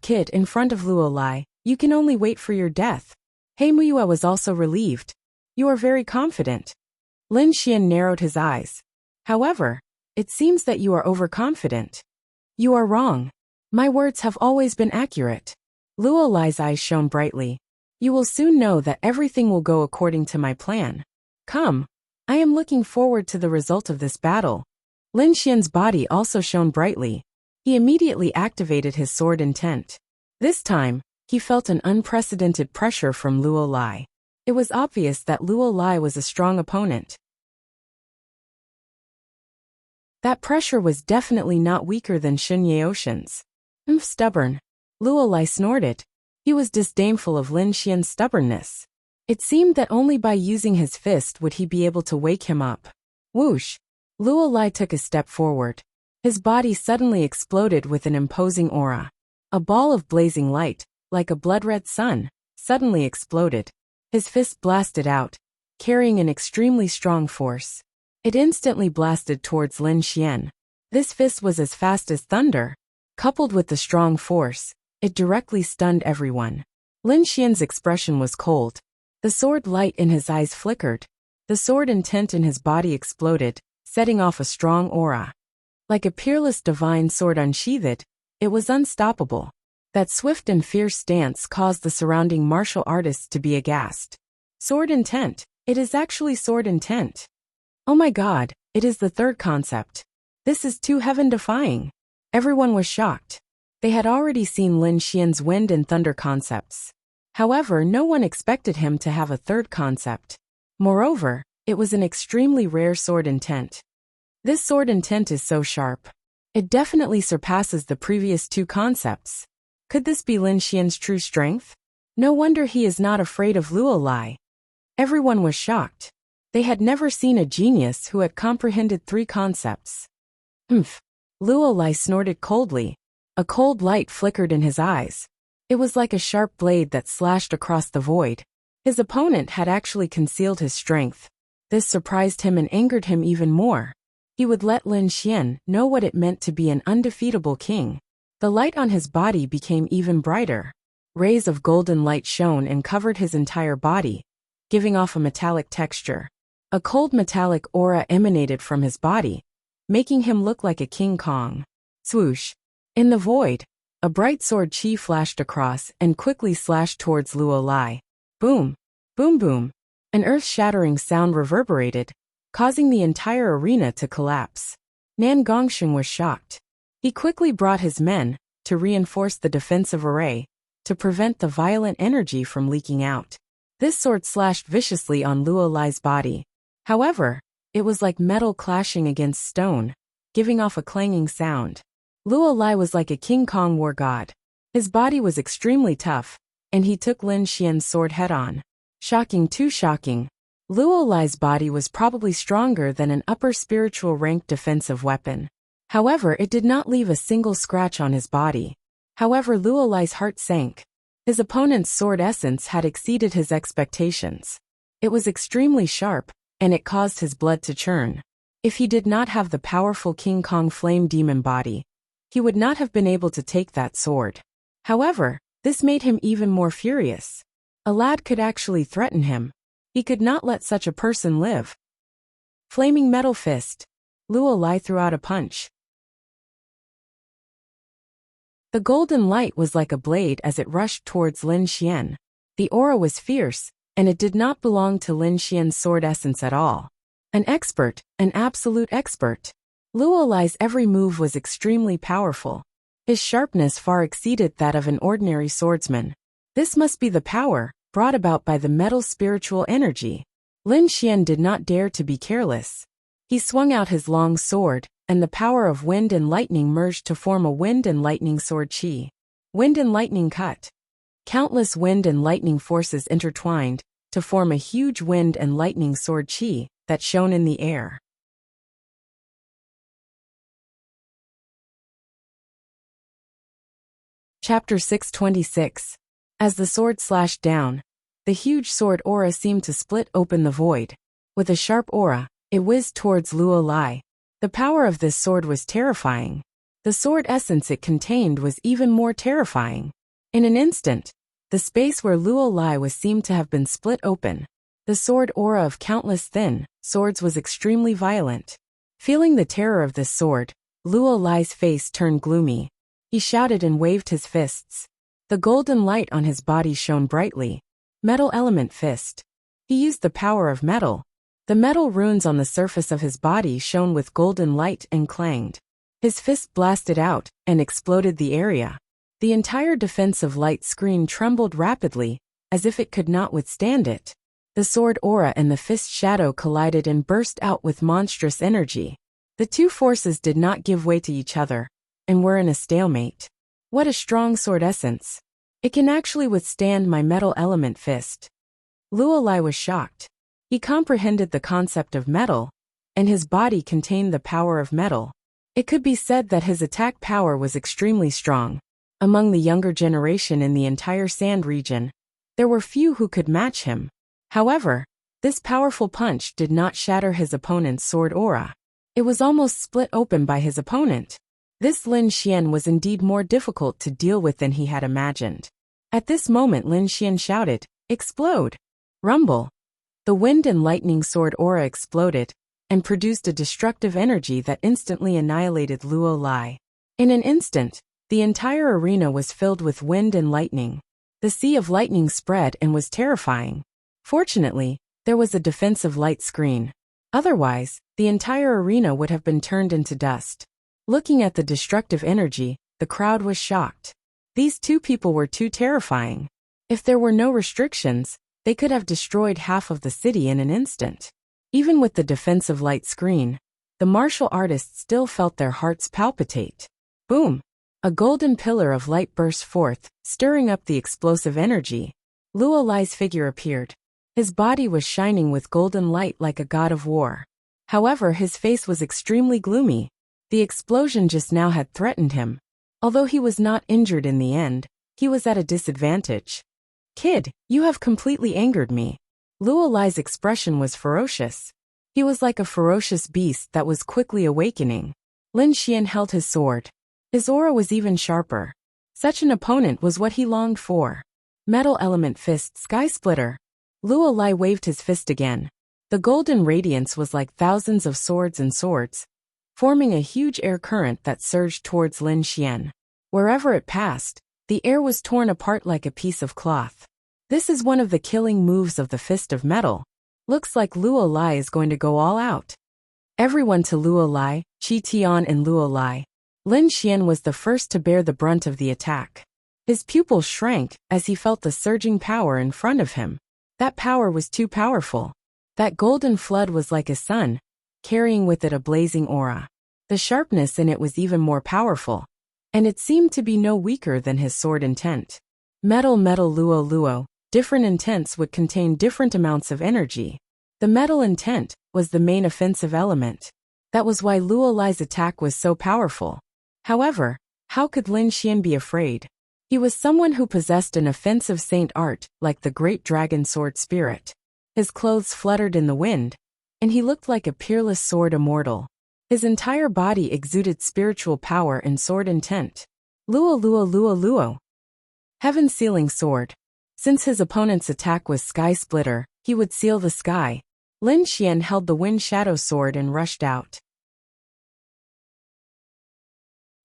Kid, in front of Luo Lai, you can only wait for your death. He Muyue was also relieved. You are very confident. Lin Xian narrowed his eyes. However, it seems that you are overconfident. You are wrong. My words have always been accurate. Luo Lai's eyes shone brightly. You will soon know that everything will go according to my plan. Come. I am looking forward to the result of this battle. Lin Xian's body also shone brightly. He immediately activated his sword intent. This time, he felt an unprecedented pressure from Luo Lai. It was obvious that Luo Lai was a strong opponent. That pressure was definitely not weaker than Shen Yaoshen's. Stubborn. Luo Lai snorted. He was disdainful of Lin Xian's stubbornness. It seemed that only by using his fist would he be able to wake him up. Whoosh! Luo Lai took a step forward. His body suddenly exploded with an imposing aura. A ball of blazing light, like a blood-red sun, suddenly exploded. His fist blasted out, carrying an extremely strong force. It instantly blasted towards Lin Xian. This fist was as fast as thunder. Coupled with the strong force, it directly stunned everyone. Lin Xian's expression was cold. The sword light in his eyes flickered. The sword intent in his body exploded, setting off a strong aura. Like a peerless divine sword unsheathed, it was unstoppable. That swift and fierce stance caused the surrounding martial artists to be aghast. Sword intent. It is actually sword intent. Oh my god, it is the third concept. This is too heaven-defying. Everyone was shocked. They had already seen Lin Xian's wind and thunder concepts. However, no one expected him to have a third concept. Moreover, it was an extremely rare sword intent. This sword intent is so sharp. It definitely surpasses the previous two concepts. Could this be Lin Xian's true strength? No wonder he is not afraid of Luo Lai. Everyone was shocked. They had never seen a genius who had comprehended three concepts. Luo Lai snorted coldly. A cold light flickered in his eyes. It was like a sharp blade that slashed across the void. His opponent had actually concealed his strength. This surprised him and angered him even more. He would let Lin Xian know what it meant to be an undefeatable king. The light on his body became even brighter. Rays of golden light shone and covered his entire body, giving off a metallic texture. A cold metallic aura emanated from his body, making him look like a King Kong. Swoosh! In the void, a bright sword chi flashed across and quickly slashed towards Luo Lai. Boom! Boom boom! An earth-shattering sound reverberated, causing the entire arena to collapse. Nan Gongsheng was shocked. He quickly brought his men to reinforce the defensive array, to prevent the violent energy from leaking out. This sword slashed viciously on Luo Lai's body. However, it was like metal clashing against stone, giving off a clanging sound. Luo Lai was like a King Kong war god. His body was extremely tough, and he took Lin Xian's sword head-on. Shocking, too shocking. Luo Lai's body was probably stronger than an upper spiritual rank defensive weapon. However, it did not leave a single scratch on his body. However, Luo Lai's heart sank. His opponent's sword essence had exceeded his expectations. It was extremely sharp, and it caused his blood to churn. If he did not have the powerful King Kong flame demon body, he would not have been able to take that sword. However, this made him even more furious. A lad could actually threaten him. He could not let such a person live. Flaming metal fist. Luo Lai threw out a punch. The golden light was like a blade as it rushed towards Lin Xian. The aura was fierce, and it did not belong to Lin Xian's sword essence at all. An expert, an absolute expert. Luo Lai's every move was extremely powerful. His sharpness far exceeded that of an ordinary swordsman. This must be the power brought about by the metal spiritual energy. Lin Xian did not dare to be careless. He swung out his long sword and the power of wind and lightning merged to form a wind and lightning sword chi. Wind and lightning cut. Countless wind and lightning forces intertwined to form a huge wind and lightning sword chi that shone in the air. Chapter 626. As the sword slashed down, the huge sword aura seemed to split open the void. With a sharp aura, it whizzed towards Luo Lai. The power of this sword was terrifying. The sword essence it contained was even more terrifying. In an instant, the space where Luo Lai was seemed to have been split open. The sword aura of countless thin swords was extremely violent. Feeling the terror of this sword, Luo Lai's face turned gloomy. He shouted and waved his fists. The golden light on his body shone brightly. Metal element fist. He used the power of metal. The metal runes on the surface of his body shone with golden light and clanged. His fist blasted out and exploded the area. The entire defensive light screen trembled rapidly, as if it could not withstand it. The sword aura and the fist shadow collided and burst out with monstrous energy. The two forces did not give way to each other, and were in a stalemate. What a strong sword essence. It can actually withstand my metal element fist. Luo Lai was shocked. He comprehended the concept of metal, and his body contained the power of metal. It could be said that his attack power was extremely strong. Among the younger generation in the entire Sand region, there were few who could match him. However, this powerful punch did not shatter his opponent's sword aura. It was almost split open by his opponent. This Lin Xian was indeed more difficult to deal with than he had imagined. At this moment Lin Xian shouted, "Explode!" Rumble. The wind and lightning sword aura exploded, and produced a destructive energy that instantly annihilated Luo Lai. In an instant, the entire arena was filled with wind and lightning. The sea of lightning spread and was terrifying. Fortunately, there was a defensive light screen. Otherwise, the entire arena would have been turned into dust. Looking at the destructive energy, the crowd was shocked. These two people were too terrifying. If there were no restrictions, they could have destroyed half of the city in an instant. Even with the defensive light screen, the martial artists still felt their hearts palpitate. Boom! A golden pillar of light burst forth, stirring up the explosive energy. Luo Lai's figure appeared. His body was shining with golden light like a god of war. However, his face was extremely gloomy. The explosion just now had threatened him. Although he was not injured in the end, he was at a disadvantage. "Kid, you have completely angered me." Luo Lai's expression was ferocious. He was like a ferocious beast that was quickly awakening. Lin Xian held his sword. His aura was even sharper. Such an opponent was what he longed for. Metal element fist sky splitter. Luo Lai waved his fist again. The golden radiance was like thousands of swords and swords, forming a huge air current that surged towards Lin Xian. Wherever it passed, the air was torn apart like a piece of cloth. This is one of the killing moves of the Fist of Metal. Looks like Luo Lai is going to go all out. Everyone to Luo Lai, Qi Tian and Luo Lai. Lin Xian was the first to bear the brunt of the attack. His pupils shrank as he felt the surging power in front of him. That power was too powerful. That golden flood was like a sun, carrying with it a blazing aura. The sharpness in it was even more powerful, and it seemed to be no weaker than his sword intent. Metal Luo Luo, different intents would contain different amounts of energy. The metal intent was the main offensive element. That was why Luo Lai's attack was so powerful. However, how could Lin Xian be afraid? He was someone who possessed an offensive saint art, like the great dragon sword spirit. His clothes fluttered in the wind, and he looked like a peerless sword immortal. His entire body exuded spiritual power and sword intent. Luo Luo Luo Luo. Heaven sealing sword. Since his opponent's attack was sky splitter, he would seal the sky. Lin Xian held the wind shadow sword and rushed out.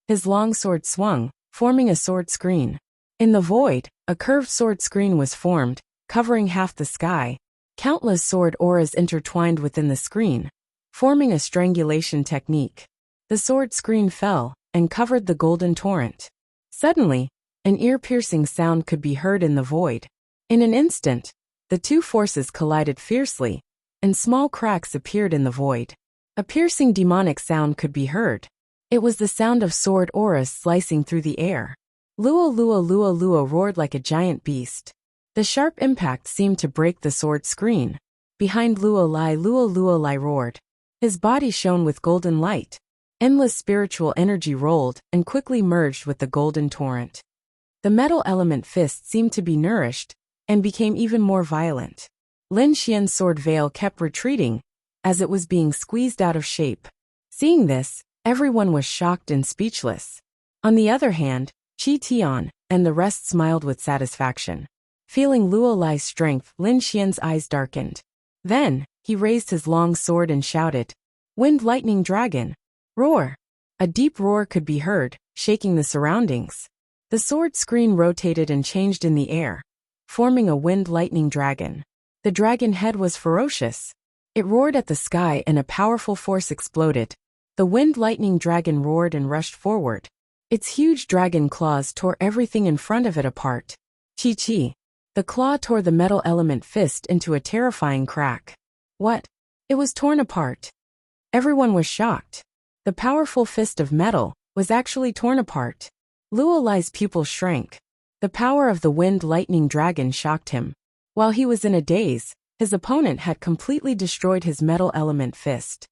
His long sword swung, forming a sword screen. In the void, a curved sword screen was formed, covering half the sky. Countless sword auras intertwined within the screen, forming a strangulation technique. The sword screen fell and covered the golden torrent. Suddenly, an ear-piercing sound could be heard in the void. In an instant, the two forces collided fiercely, and small cracks appeared in the void. A piercing demonic sound could be heard. It was the sound of sword auras slicing through the air. Lua Lua Lua Lua roared like a giant beast. The sharp impact seemed to break the sword screen. Behind Lua Lai roared. His body shone with golden light. Endless spiritual energy rolled and quickly merged with the golden torrent. The metal element fist seemed to be nourished and became even more violent. Lin Xian's sword veil kept retreating as it was being squeezed out of shape. Seeing this, everyone was shocked and speechless. On the other hand, Qi Tian and the rest smiled with satisfaction. Feeling Lua Lai's strength, Lin Xian's eyes darkened. Then, he raised his long sword and shouted, "Wind Lightning Dragon! Roar!" A deep roar could be heard, shaking the surroundings. The sword screen rotated and changed in the air, forming a wind lightning dragon. The dragon head was ferocious. It roared at the sky and a powerful force exploded. The wind lightning dragon roared and rushed forward. Its huge dragon claws tore everything in front of it apart. Chi. The claw tore the metal element fist into a terrifying crack. What? It was torn apart. Everyone was shocked. The powerful fist of metal was actually torn apart. Lua Lai's pupil shrank. The power of the wind lightning dragon shocked him. While he was in a daze, his opponent had completely destroyed his metal element fist.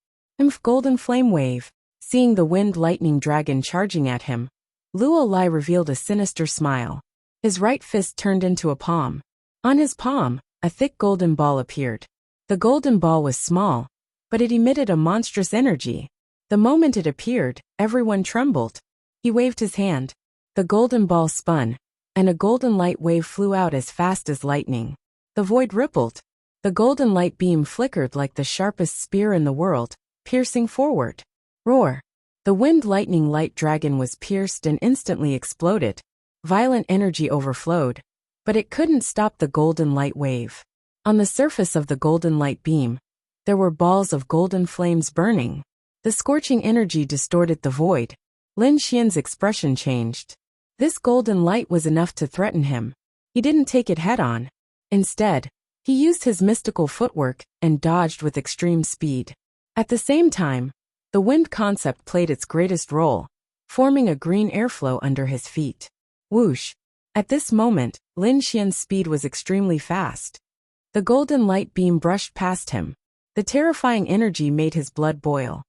Golden flame wave. Seeing the wind lightning dragon charging at him, Lua Lai revealed a sinister smile. His right fist turned into a palm. On his palm, a thick golden ball appeared. The golden ball was small, but it emitted a monstrous energy. The moment it appeared, everyone trembled. He waved his hand. The golden ball spun, and a golden light wave flew out as fast as lightning. The void rippled. The golden light beam flickered like the sharpest spear in the world, piercing forward. Roar! The wind lightning light dragon was pierced and instantly exploded. Violent energy overflowed, but it couldn't stop the golden light wave. On the surface of the golden light beam, there were balls of golden flames burning. The scorching energy distorted the void. Lin Xian's expression changed. This golden light was enough to threaten him. He didn't take it head-on. Instead, he used his mystical footwork and dodged with extreme speed. At the same time, the wind concept played its greatest role, forming a green airflow under his feet. Whoosh! At this moment, Lin Xian's speed was extremely fast. The golden light beam brushed past him. The terrifying energy made his blood boil.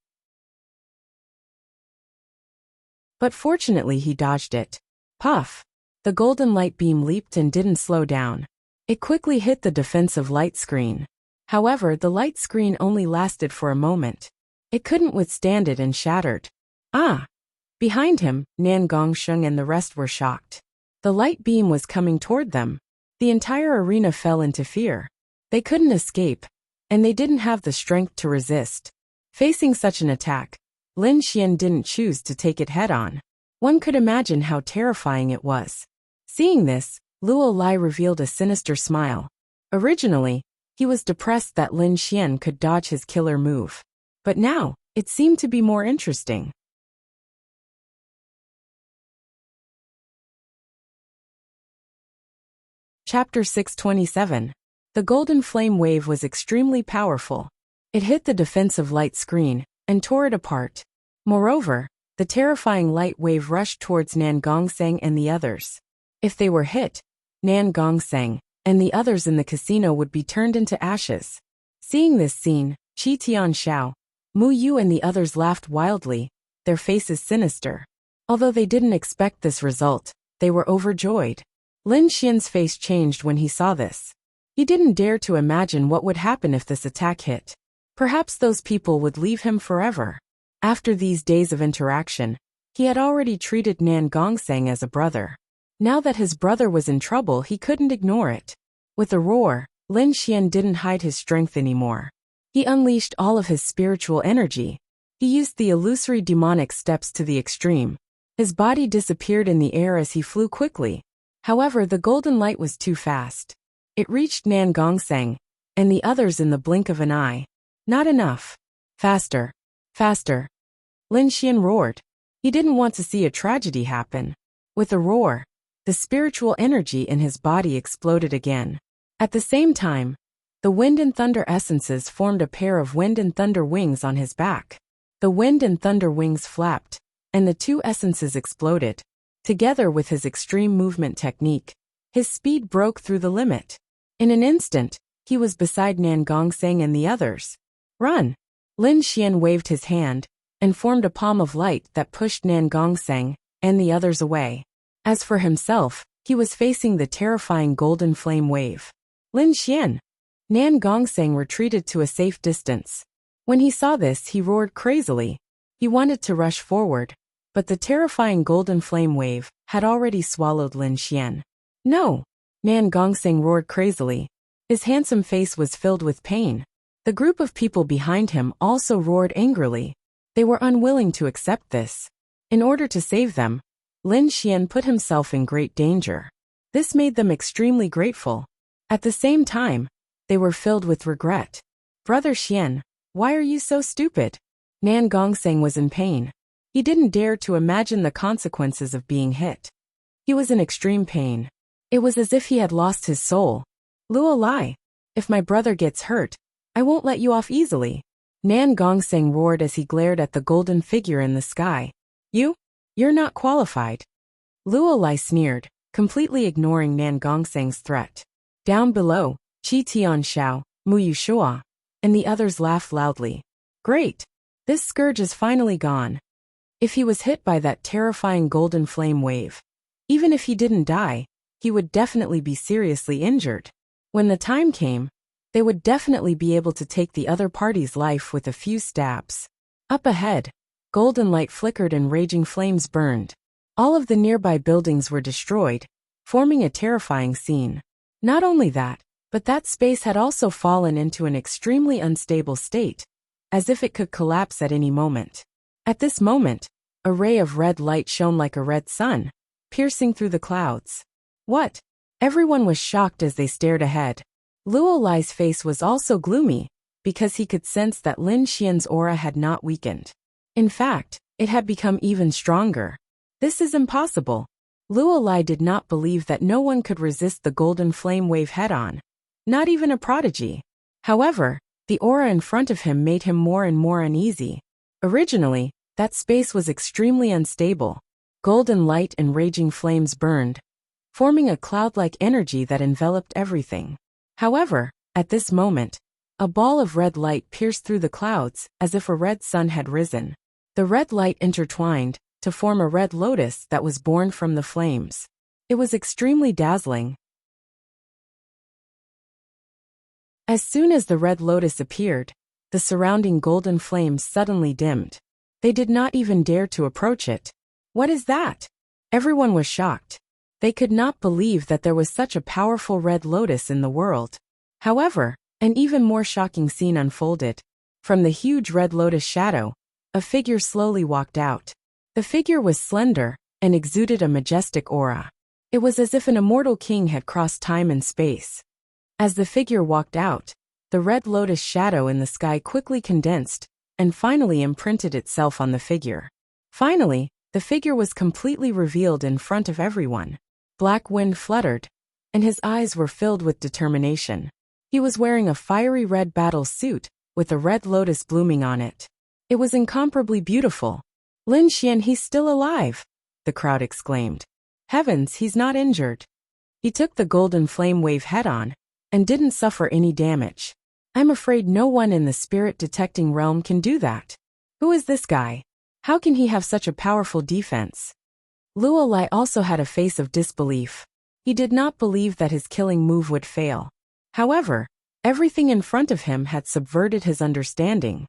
But fortunately he dodged it. Puff! The golden light beam leaped and didn't slow down. It quickly hit the defensive light screen. However, the light screen only lasted for a moment. It couldn't withstand it and shattered. Ah! Behind him, Nan Gongsheng and the rest were shocked. The light beam was coming toward them. The entire arena fell into fear. They couldn't escape, and they didn't have the strength to resist. Facing such an attack, Lin Xian didn't choose to take it head-on. One could imagine how terrifying it was. Seeing this, Lua Lai revealed a sinister smile. Originally, he was depressed that Lin Xian could dodge his killer move. But now, it seemed to be more interesting. Chapter 627. The golden flame wave was extremely powerful. It hit the defensive light screen and tore it apart. Moreover, the terrifying light wave rushed towards Nan Gongsheng and the others. If they were hit, Nan Gongsheng and the others in the casino would be turned into ashes. Seeing this scene, Qi Tian Xiao, Mu Yu and the others laughed wildly, their faces sinister. Although they didn't expect this result, they were overjoyed. Lin Xian's face changed when he saw this. He didn't dare to imagine what would happen if this attack hit. Perhaps those people would leave him forever. After these days of interaction, he had already treated Nan Gongsheng as a brother. Now that his brother was in trouble, he couldn't ignore it. With a roar, Lin Xian didn't hide his strength anymore. He unleashed all of his spiritual energy. He used the illusory demonic steps to the extreme. His body disappeared in the air as he flew quickly. However, the golden light was too fast. It reached Nan Gongsheng and the others in the blink of an eye. Not enough. Faster. Faster. Lin Xian roared. He didn't want to see a tragedy happen. With a roar, the spiritual energy in his body exploded again. At the same time, The wind and thunder essences formed a pair of wind and thunder wings on his back. The wind and thunder wings flapped, and the two essences exploded. Together with his extreme movement technique, his speed broke through the limit. In an instant, he was beside Nan Gongseng and the others. Run! Lin Xian waved his hand, and formed a palm of light that pushed Nan Gongseng and the others away. As for himself, he was facing the terrifying golden flame wave. Lin Xian! Nan Gongseng retreated to a safe distance. When he saw this, he roared crazily. He wanted to rush forward, but the terrifying golden flame wave had already swallowed Lin Xian. No! Nan Gongseng roared crazily. His handsome face was filled with pain. The group of people behind him also roared angrily. They were unwilling to accept this. In order to save them, Lin Xian put himself in great danger. This made them extremely grateful. At the same time, they were filled with regret. Brother Xian, why are you so stupid? Nan Gongseng was in pain. He didn't dare to imagine the consequences of being hit. He was in extreme pain. It was as if he had lost his soul. Luo Lai, if my brother gets hurt, I won't let you off easily. Nan Gongseng roared as he glared at the golden figure in the sky. You're not qualified. Luo Lai sneered, completely ignoring Nan Gongseng's threat. Down below, Qi Tianxiao, Mu Yushua, and the others laughed loudly. Great! This scourge is finally gone. If he was hit by that terrifying golden flame wave, even if he didn't die, he would definitely be seriously injured. When the time came, they would definitely be able to take the other party's life with a few stabs. Up ahead, golden light flickered and raging flames burned. All of the nearby buildings were destroyed, forming a terrifying scene. Not only that, but that space had also fallen into an extremely unstable state, as if it could collapse at any moment. At this moment, a ray of red light shone like a red sun, piercing through the clouds. What? Everyone was shocked as they stared ahead. Luo Lai's face was also gloomy, because he could sense that Lin Xian's aura had not weakened. In fact, it had become even stronger. This is impossible. Luo Lai did not believe that no one could resist the golden flame wave head-on. Not even a prodigy. However, the aura in front of him made him more and more uneasy. Originally, that space was extremely unstable. Golden light and raging flames burned, forming a cloud-like energy that enveloped everything. However, at this moment, a ball of red light pierced through the clouds as if a red sun had risen. The red light intertwined to form a red lotus that was born from the flames. It was extremely dazzling. As soon as the red lotus appeared, the surrounding golden flames suddenly dimmed. They did not even dare to approach it. What is that? Everyone was shocked. They could not believe that there was such a powerful red lotus in the world. However, an even more shocking scene unfolded. From the huge red lotus shadow, a figure slowly walked out. The figure was slender and exuded a majestic aura. It was as if an immortal king had crossed time and space. As the figure walked out, the red lotus shadow in the sky quickly condensed and finally imprinted itself on the figure. Finally, the figure was completely revealed in front of everyone. Black wind fluttered, and his eyes were filled with determination. He was wearing a fiery red battle suit with a red lotus blooming on it. It was incomparably beautiful. Lin Xian, he's still alive, the crowd exclaimed. Heavens, he's not injured. He took the golden flame wave head-on and didn't suffer any damage. I'm afraid no one in the spirit detecting realm can do that. Who is this guy? How can he have such a powerful defense? Luo Lai also had a face of disbelief. He did not believe that his killing move would fail. However, everything in front of him had subverted his understanding.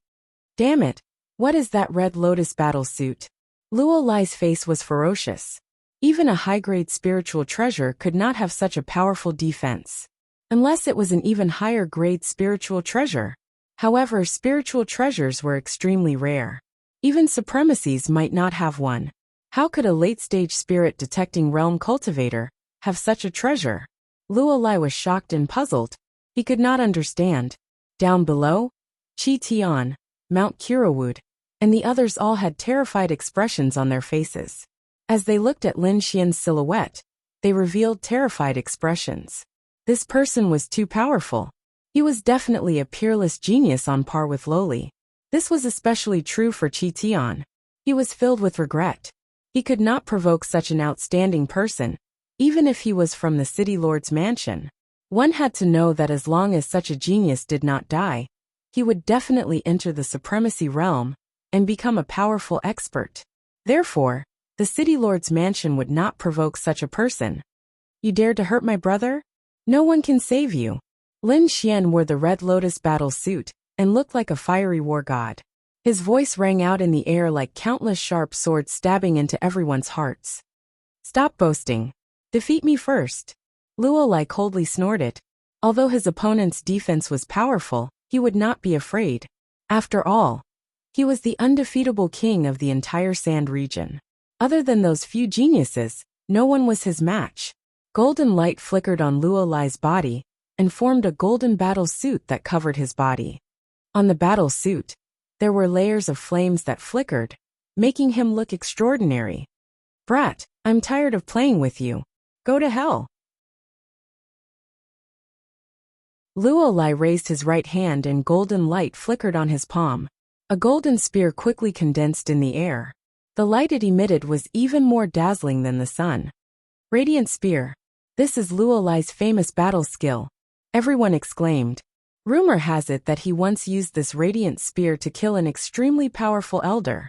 Damn it, what is that red lotus battle suit? Luo Lai's face was ferocious. Even a high-grade spiritual treasure could not have such a powerful defense. Unless it was an even higher grade spiritual treasure. However, spiritual treasures were extremely rare. Even supremacies might not have one. How could a late-stage spirit-detecting realm cultivator have such a treasure? Luo Lai was shocked and puzzled. He could not understand. Down below, Qi Tian, Mount Kirawood, and the others all had terrified expressions on their faces. As they looked at Lin Xian's silhouette, they revealed terrified expressions. This person was too powerful. He was definitely a peerless genius on par with Loli. This was especially true for Qi Tian. He was filled with regret. He could not provoke such an outstanding person, even if he was from the city lord's mansion. One had to know that as long as such a genius did not die, he would definitely enter the supremacy realm and become a powerful expert. Therefore, the city lord's mansion would not provoke such a person. You dared to hurt my brother? No one can save you. Lin Xian wore the Red Lotus battle suit and looked like a fiery war god. His voice rang out in the air like countless sharp swords stabbing into everyone's hearts. Stop boasting. Defeat me first. Luolai coldly snorted. Although his opponent's defense was powerful, he would not be afraid. After all, he was the undefeatable king of the entire Sand region. Other than those few geniuses, no one was his match. Golden light flickered on Luolai's body and formed a golden battle suit that covered his body. On the battle suit, there were layers of flames that flickered, making him look extraordinary. Brat, I'm tired of playing with you. Go to hell. Luolai raised his right hand and golden light flickered on his palm. A golden spear quickly condensed in the air. The light it emitted was even more dazzling than the sun. Radiant spear. This is Luolai's famous battle skill. Everyone exclaimed. Rumor has it that he once used this radiant spear to kill an extremely powerful elder.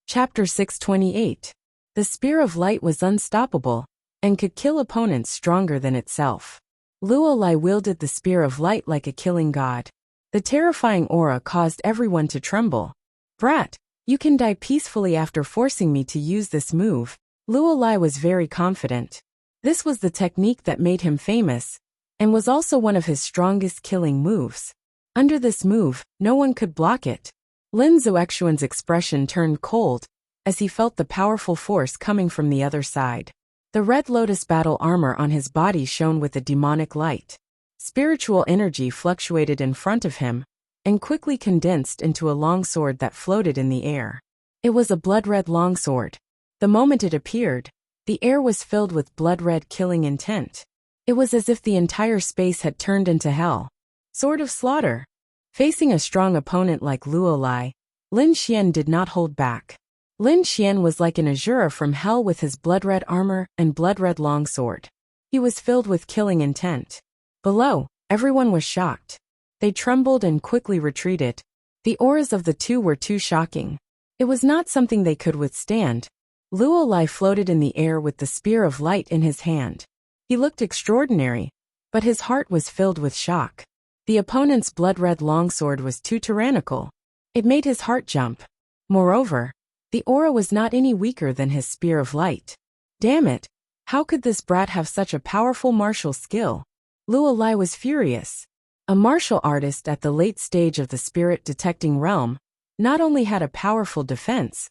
Chapter 628. The Spear of Light was unstoppable and could kill opponents stronger than itself. Luolai wielded the Spear of Light like a killing god. The terrifying aura caused everyone to tremble. Brat, you can die peacefully after forcing me to use this move. Luolai was very confident. This was the technique that made him famous, and was also one of his strongest killing moves. Under this move, no one could block it. Lin Zuexuan's expression turned cold, as he felt the powerful force coming from the other side. The Red Lotus battle armor on his body shone with a demonic light. Spiritual energy fluctuated in front of him, and quickly condensed into a longsword that floated in the air. It was a blood-red longsword. The moment it appeared, the air was filled with blood-red killing intent. It was as if the entire space had turned into hell. Sword of Slaughter. Facing a strong opponent like Luolai, Lin Xian did not hold back. Lin Xian was like an Azura from hell with his blood-red armor and blood-red longsword. He was filled with killing intent. Below, everyone was shocked. They trembled and quickly retreated. The auras of the two were too shocking. It was not something they could withstand. Luolai floated in the air with the Spear of Light in his hand. He looked extraordinary, but his heart was filled with shock. The opponent's blood-red longsword was too tyrannical. It made his heart jump. Moreover, the aura was not any weaker than his Spear of Light. Damn it! How could this brat have such a powerful martial skill? Luolai was furious. A martial artist at the late stage of the spirit-detecting realm not only had a powerful defense,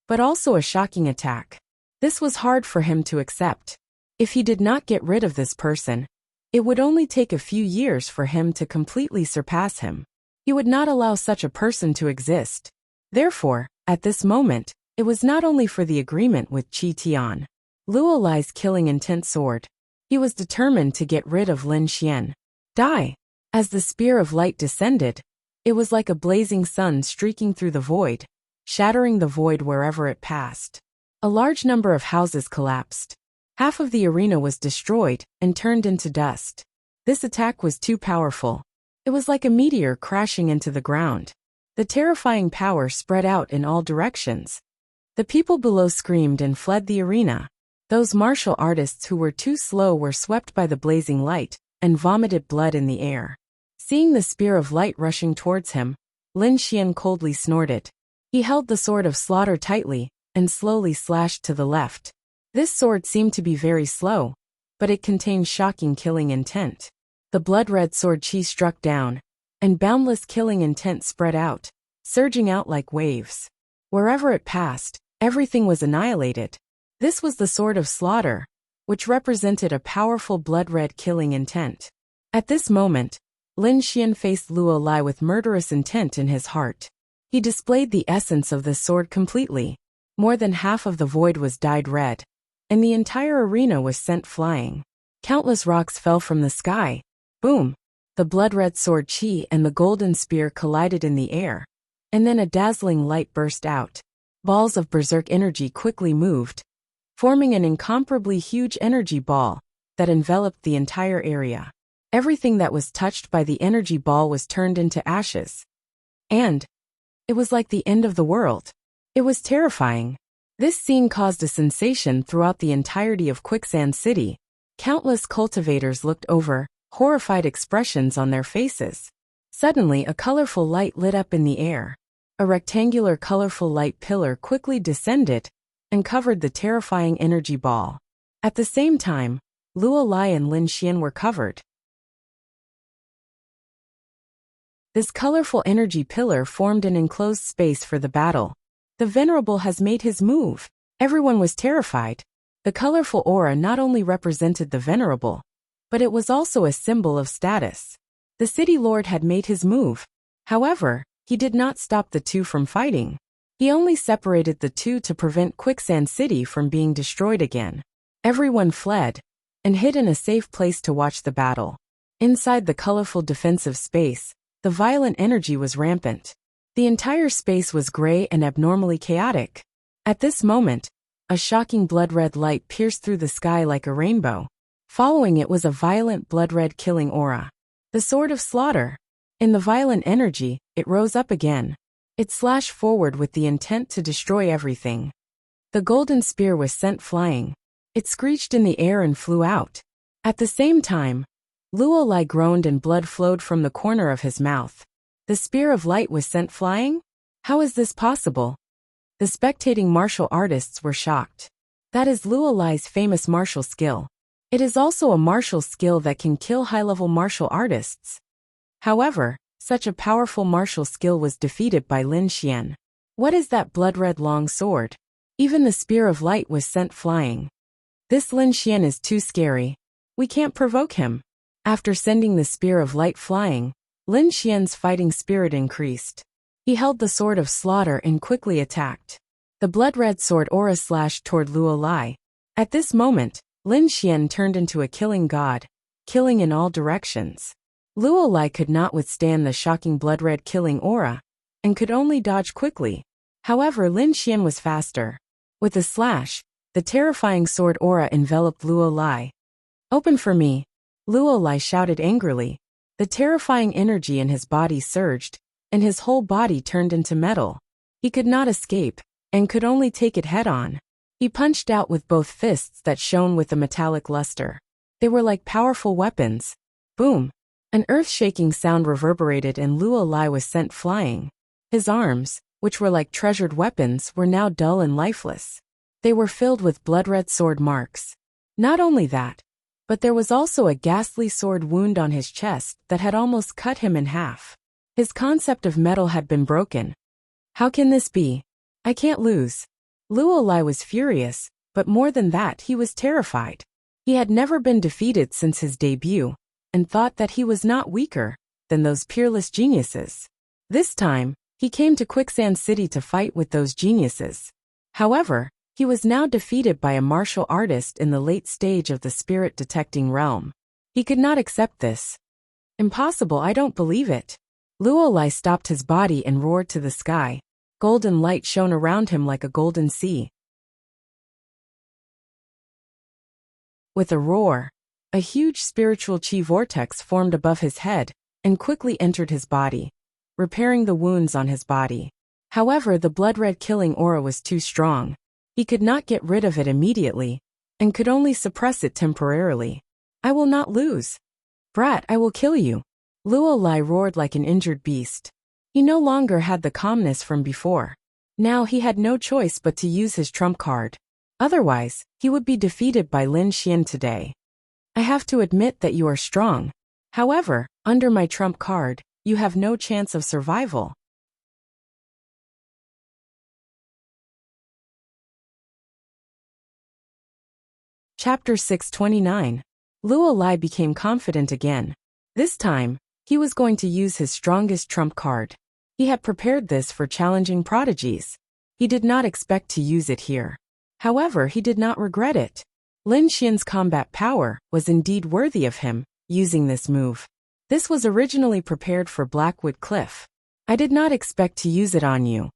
but also a shocking attack. This was hard for him to accept. If he did not get rid of this person, it would only take a few years for him to completely surpass him. He would not allow such a person to exist. Therefore, at this moment, it was not only for the agreement with Qi Tian, Luolai's killing intent sword. He was determined to get rid of Lin Xian. Die! As the Spear of Light descended, it was like a blazing sun streaking through the void, shattering the void wherever it passed. A large number of houses collapsed. Half of the arena was destroyed and turned into dust. This attack was too powerful. It was like a meteor crashing into the ground. The terrifying power spread out in all directions. The people below screamed and fled the arena. Those martial artists who were too slow were swept by the blazing light and vomited blood in the air. Seeing the Spear of Light rushing towards him, Lin Xian coldly snorted. He held the Sword of Slaughter tightly and slowly slashed to the left. This sword seemed to be very slow, but it contained shocking killing intent. The blood-red sword Qi struck down, and boundless killing intent spread out, surging out like waves. Wherever it passed, everything was annihilated. This was the Sword of Slaughter, which represented a powerful blood-red killing intent. At this moment, Lin Xian faced Luolai with murderous intent in his heart. He displayed the essence of this sword completely. More than half of the void was dyed red, and the entire arena was sent flying. Countless rocks fell from the sky. Boom! The blood-red sword chi and the golden spear collided in the air, and then a dazzling light burst out. Balls of berserk energy quickly moved, forming an incomparably huge energy ball that enveloped the entire area. Everything that was touched by the energy ball was turned into ashes. And it was like the end of the world. It was terrifying. This scene caused a sensation throughout the entirety of Quicksand City. Countless cultivators looked over, horrified expressions on their faces. Suddenly, a colorful light lit up in the air. A rectangular colorful light pillar quickly descended and covered the terrifying energy ball. At the same time, Luo Lai and Lin Xian were covered. This colorful energy pillar formed an enclosed space for the battle. The Venerable has made his move. Everyone was terrified. The colorful aura not only represented the Venerable, but it was also a symbol of status. The City Lord had made his move. However, he did not stop the two from fighting. He only separated the two to prevent Quicksand City from being destroyed again. Everyone fled and hid in a safe place to watch the battle. Inside the colorful defensive space, the violent energy was rampant. The entire space was gray and abnormally chaotic. At this moment, a shocking blood-red light pierced through the sky like a rainbow. Following it was a violent blood-red killing aura. The Sword of Slaughter. In the violent energy, it rose up again. It slashed forward with the intent to destroy everything. The golden spear was sent flying. It screeched in the air and flew out. At the same time, Luo Lai groaned and blood flowed from the corner of his mouth. The spear of light was sent flying? How is this possible? The spectating martial artists were shocked. That is Luo Lai's famous martial skill. It is also a martial skill that can kill high-level martial artists. However, such a powerful martial skill was defeated by Lin Xian. What is that blood-red long sword? Even the spear of light was sent flying. This Lin Xian is too scary. We can't provoke him. After sending the spear of light flying, Lin Xian's fighting spirit increased. He held the Sword of Slaughter and quickly attacked. The blood-red sword aura slashed toward Luo Lai. At this moment, Lin Xian turned into a killing god, killing in all directions. Luo Lai could not withstand the shocking blood-red killing aura, and could only dodge quickly. However, Lin Xian was faster. With a slash, the terrifying sword aura enveloped Luo Lai. "Open for me!" Luo Lai shouted angrily. The terrifying energy in his body surged, and his whole body turned into metal. He could not escape, and could only take it head-on. He punched out with both fists that shone with a metallic luster. They were like powerful weapons. Boom! An earth-shaking sound reverberated and Luo Lai was sent flying. His arms, which were like treasured weapons, were now dull and lifeless. They were filled with blood-red sword marks. Not only that, but there was also a ghastly sword wound on his chest that had almost cut him in half. His concept of metal had been broken. How can this be? I can't lose. Luo Lai was furious, but more than that, he was terrified. He had never been defeated since his debut, and thought that he was not weaker than those peerless geniuses. This time, he came to Quicksand City to fight with those geniuses. However, he was now defeated by a martial artist in the late stage of the spirit-detecting realm. He could not accept this. Impossible, I don't believe it. Luo Lai stopped his body and roared to the sky. Golden light shone around him like a golden sea. With a roar, a huge spiritual chi vortex formed above his head and quickly entered his body, repairing the wounds on his body. However, the blood-red killing aura was too strong. He could not get rid of it immediately, and could only suppress it temporarily. I will not lose. Brat, I will kill you. Luo Lai roared like an injured beast. He no longer had the calmness from before. Now he had no choice but to use his trump card. Otherwise, he would be defeated by Lin Xian today. I have to admit that you are strong. However, under my trump card, you have no chance of survival. Chapter 629. Luo Lai became confident again. This time, he was going to use his strongest trump card. He had prepared this for challenging prodigies. He did not expect to use it here. However, he did not regret it. Lin Xian's combat power was indeed worthy of him, using this move. This was originally prepared for Blackwood Cliff. I did not expect to use it on you.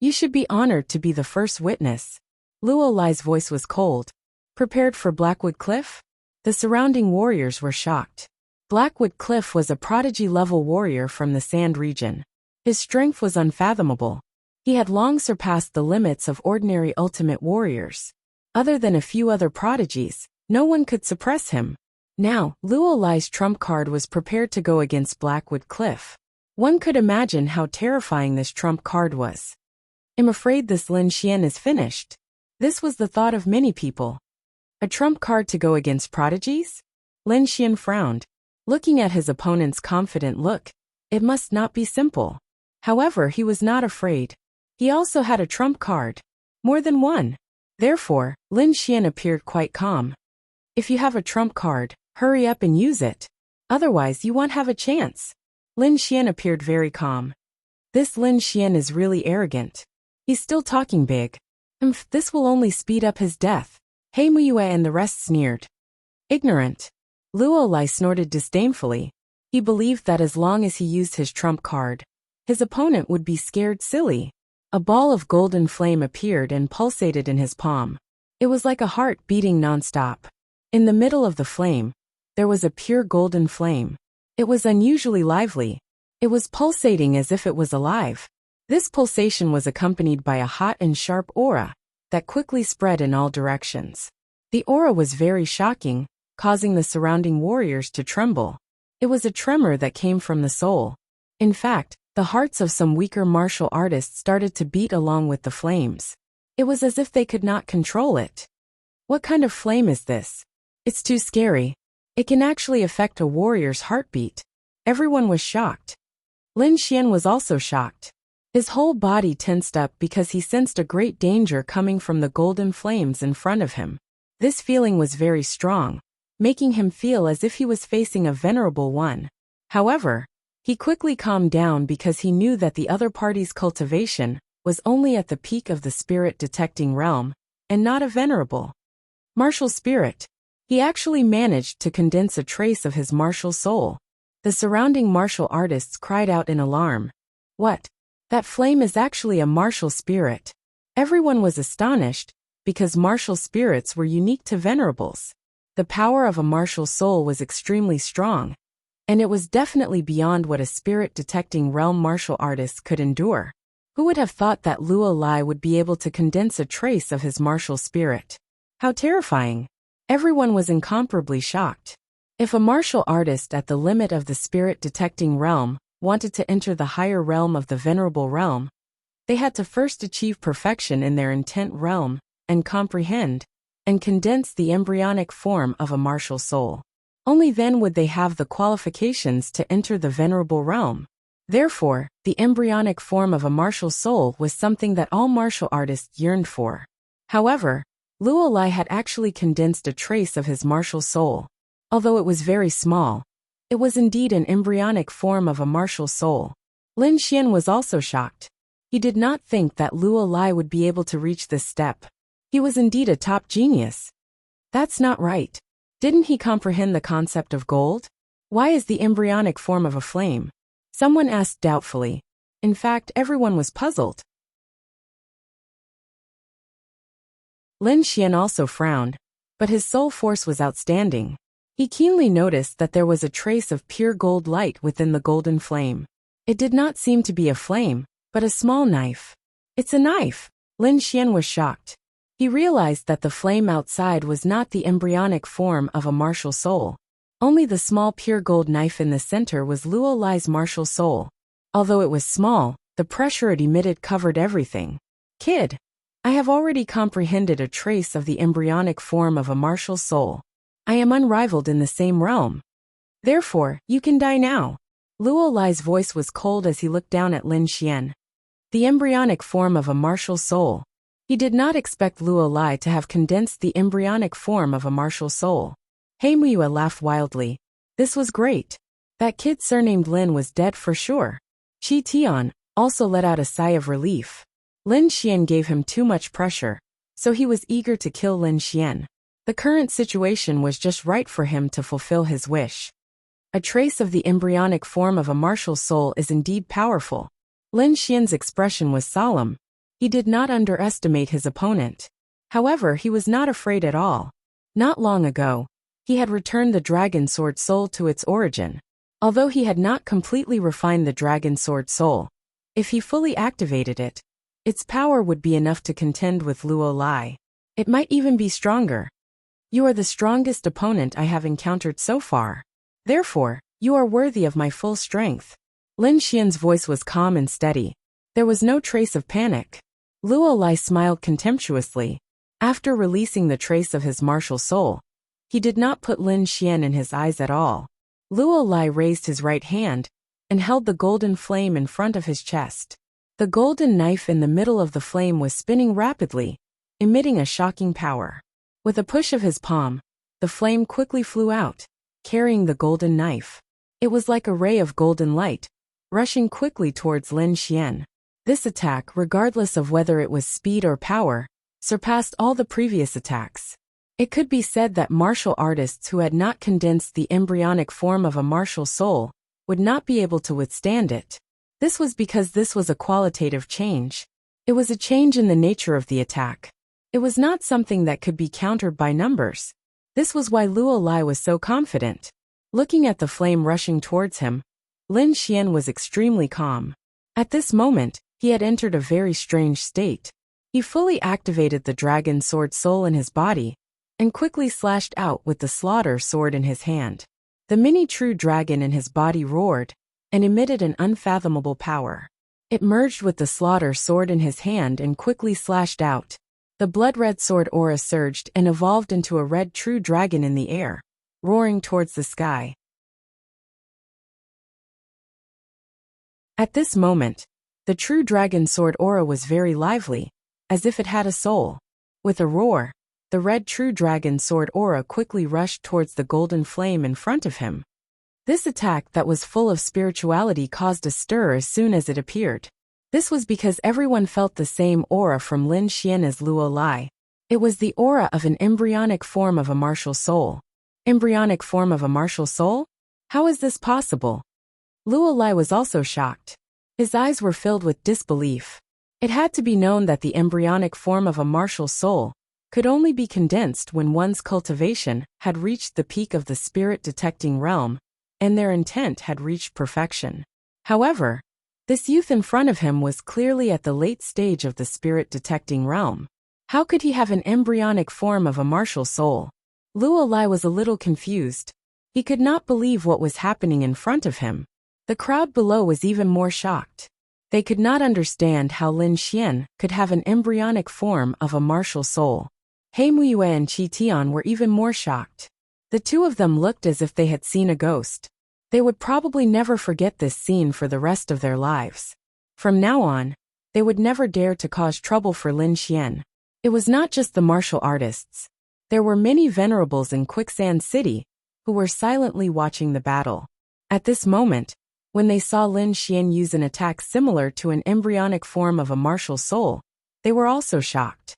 You should be honored to be the first witness. Luo Lai's voice was cold. Prepared for Blackwood Cliff? The surrounding warriors were shocked. Blackwood Cliff was a prodigy-level warrior from the Sand region. His strength was unfathomable. He had long surpassed the limits of ordinary ultimate warriors. Other than a few other prodigies, no one could suppress him. Now, Luo Lai's trump card was prepared to go against Blackwood Cliff. One could imagine how terrifying this trump card was. I'm afraid this Lin Xian is finished. This was the thought of many people. A trump card to go against prodigies? Lin Xian frowned. Looking at his opponent's confident look, it must not be simple. However, he was not afraid. He also had a trump card. More than one. Therefore, Lin Xian appeared quite calm. If you have a trump card, hurry up and use it. Otherwise, you won't have a chance. Lin Xian appeared very calm. This Lin Xian is really arrogant. He's still talking big. This will only speed up his death. He Muyue and the rest sneered. Ignorant. Luo Lai snorted disdainfully. He believed that as long as he used his trump card, his opponent would be scared silly. A ball of golden flame appeared and pulsated in his palm. It was like a heart beating non-stop. In the middle of the flame, there was a pure golden flame. It was unusually lively. It was pulsating as if it was alive. This pulsation was accompanied by a hot and sharp aura that quickly spread in all directions. The aura was very shocking, causing the surrounding warriors to tremble. It was a tremor that came from the soul. In fact, the hearts of some weaker martial artists started to beat along with the flames. It was as if they could not control it. What kind of flame is this? It's too scary. It can actually affect a warrior's heartbeat. Everyone was shocked. Lin Xian was also shocked. His whole body tensed up because he sensed a great danger coming from the golden flames in front of him. This feeling was very strong, making him feel as if he was facing a venerable one. However, he quickly calmed down because he knew that the other party's cultivation was only at the peak of the spirit-detecting realm, and not a venerable martial spirit. He actually managed to condense a trace of his martial soul. The surrounding martial artists cried out in alarm. What? That flame is actually a martial spirit. Everyone was astonished, because martial spirits were unique to venerables. The power of a martial soul was extremely strong, and it was definitely beyond what a spirit-detecting realm martial artist could endure. Who would have thought that Luo Lai would be able to condense a trace of his martial spirit? How terrifying! Everyone was incomparably shocked. If a martial artist at the limit of the spirit-detecting realm wanted to enter the higher realm of the venerable realm, they had to first achieve perfection in their intent realm, and comprehend, and condense the embryonic form of a martial soul. Only then would they have the qualifications to enter the venerable realm. Therefore, the embryonic form of a martial soul was something that all martial artists yearned for. However, Luo Lai had actually condensed a trace of his martial soul. Although it was very small, it was indeed an embryonic form of a martial soul. Lin Xian was also shocked. He did not think that Luo Lai would be able to reach this step. He was indeed a top genius. That's not right. Didn't he comprehend the concept of gold? Why is the embryonic form of a flame? Someone asked doubtfully. In fact, everyone was puzzled. Lin Xian also frowned, but his soul force was outstanding. He keenly noticed that there was a trace of pure gold light within the golden flame. It did not seem to be a flame, but a small knife. It's a knife! Lin Xian was shocked. He realized that the flame outside was not the embryonic form of a martial soul. Only the small pure gold knife in the center was Luo Lai's martial soul. Although it was small, the pressure it emitted covered everything. Kid, I have already comprehended a trace of the embryonic form of a martial soul. I am unrivaled in the same realm. Therefore, you can die now. Luo Lai's voice was cold as he looked down at Lin Xian. The embryonic form of a martial soul. He did not expect Luo Lai to have condensed the embryonic form of a martial soul. He Muyue laughed wildly. This was great. That kid surnamed Lin was dead for sure. Qi Tian also let out a sigh of relief. Lin Xian gave him too much pressure, so he was eager to kill Lin Xian. The current situation was just right for him to fulfill his wish. A trace of the embryonic form of a martial soul is indeed powerful. Lin Xian's expression was solemn. He did not underestimate his opponent. However, he was not afraid at all. Not long ago, he had returned the dragon sword soul to its origin. Although he had not completely refined the dragon sword soul, if he fully activated it, its power would be enough to contend with Luo Lai. It might even be stronger. You are the strongest opponent I have encountered so far. Therefore, you are worthy of my full strength. Lin Xian's voice was calm and steady. There was no trace of panic. Luo Lai smiled contemptuously. After releasing the trace of his martial soul, he did not put Lin Xian in his eyes at all. Luo Lai raised his right hand and held the golden flame in front of his chest. The golden knife in the middle of the flame was spinning rapidly, emitting a shocking power. With a push of his palm, the flame quickly flew out, carrying the golden knife. It was like a ray of golden light, rushing quickly towards Lin Xian. This attack, regardless of whether it was speed or power, surpassed all the previous attacks. It could be said that martial artists who had not condensed the embryonic form of a martial soul would not be able to withstand it. This was because this was a qualitative change. It was a change in the nature of the attack. It was not something that could be countered by numbers. This was why Luo Lai was so confident. Looking at the flame rushing towards him, Lin Xian was extremely calm. At this moment, he had entered a very strange state. He fully activated the dragon sword soul in his body and quickly slashed out with the slaughter sword in his hand. The mini true dragon in his body roared and emitted an unfathomable power. It merged with the slaughter sword in his hand and quickly slashed out. The blood-red sword aura surged and evolved into a red true dragon in the air, roaring towards the sky. At this moment, the true dragon sword aura was very lively, as if it had a soul. With a roar, the red true dragon sword aura quickly rushed towards the golden flame in front of him. This attack that was full of spirituality caused a stir as soon as it appeared. This was because everyone felt the same aura from Lin Xian as Luo Lai. It was the aura of an embryonic form of a martial soul. Embryonic form of a martial soul? How is this possible? Luo Lai was also shocked. His eyes were filled with disbelief. It had to be known that the embryonic form of a martial soul could only be condensed when one's cultivation had reached the peak of the spirit-detecting realm, and their intent had reached perfection. However, this youth in front of him was clearly at the late stage of the spirit-detecting realm. How could he have an embryonic form of a martial soul? Luo Lai was a little confused. He could not believe what was happening in front of him. The crowd below was even more shocked. They could not understand how Lin Xian could have an embryonic form of a martial soul. He Muyue and Qi Tian were even more shocked. The two of them looked as if they had seen a ghost. They would probably never forget this scene for the rest of their lives. From now on, they would never dare to cause trouble for Lin Xian. It was not just the martial artists. There were many venerables in Quicksand City who were silently watching the battle. At this moment, when they saw Lin Xian use an attack similar to an embryonic form of a martial soul, they were also shocked.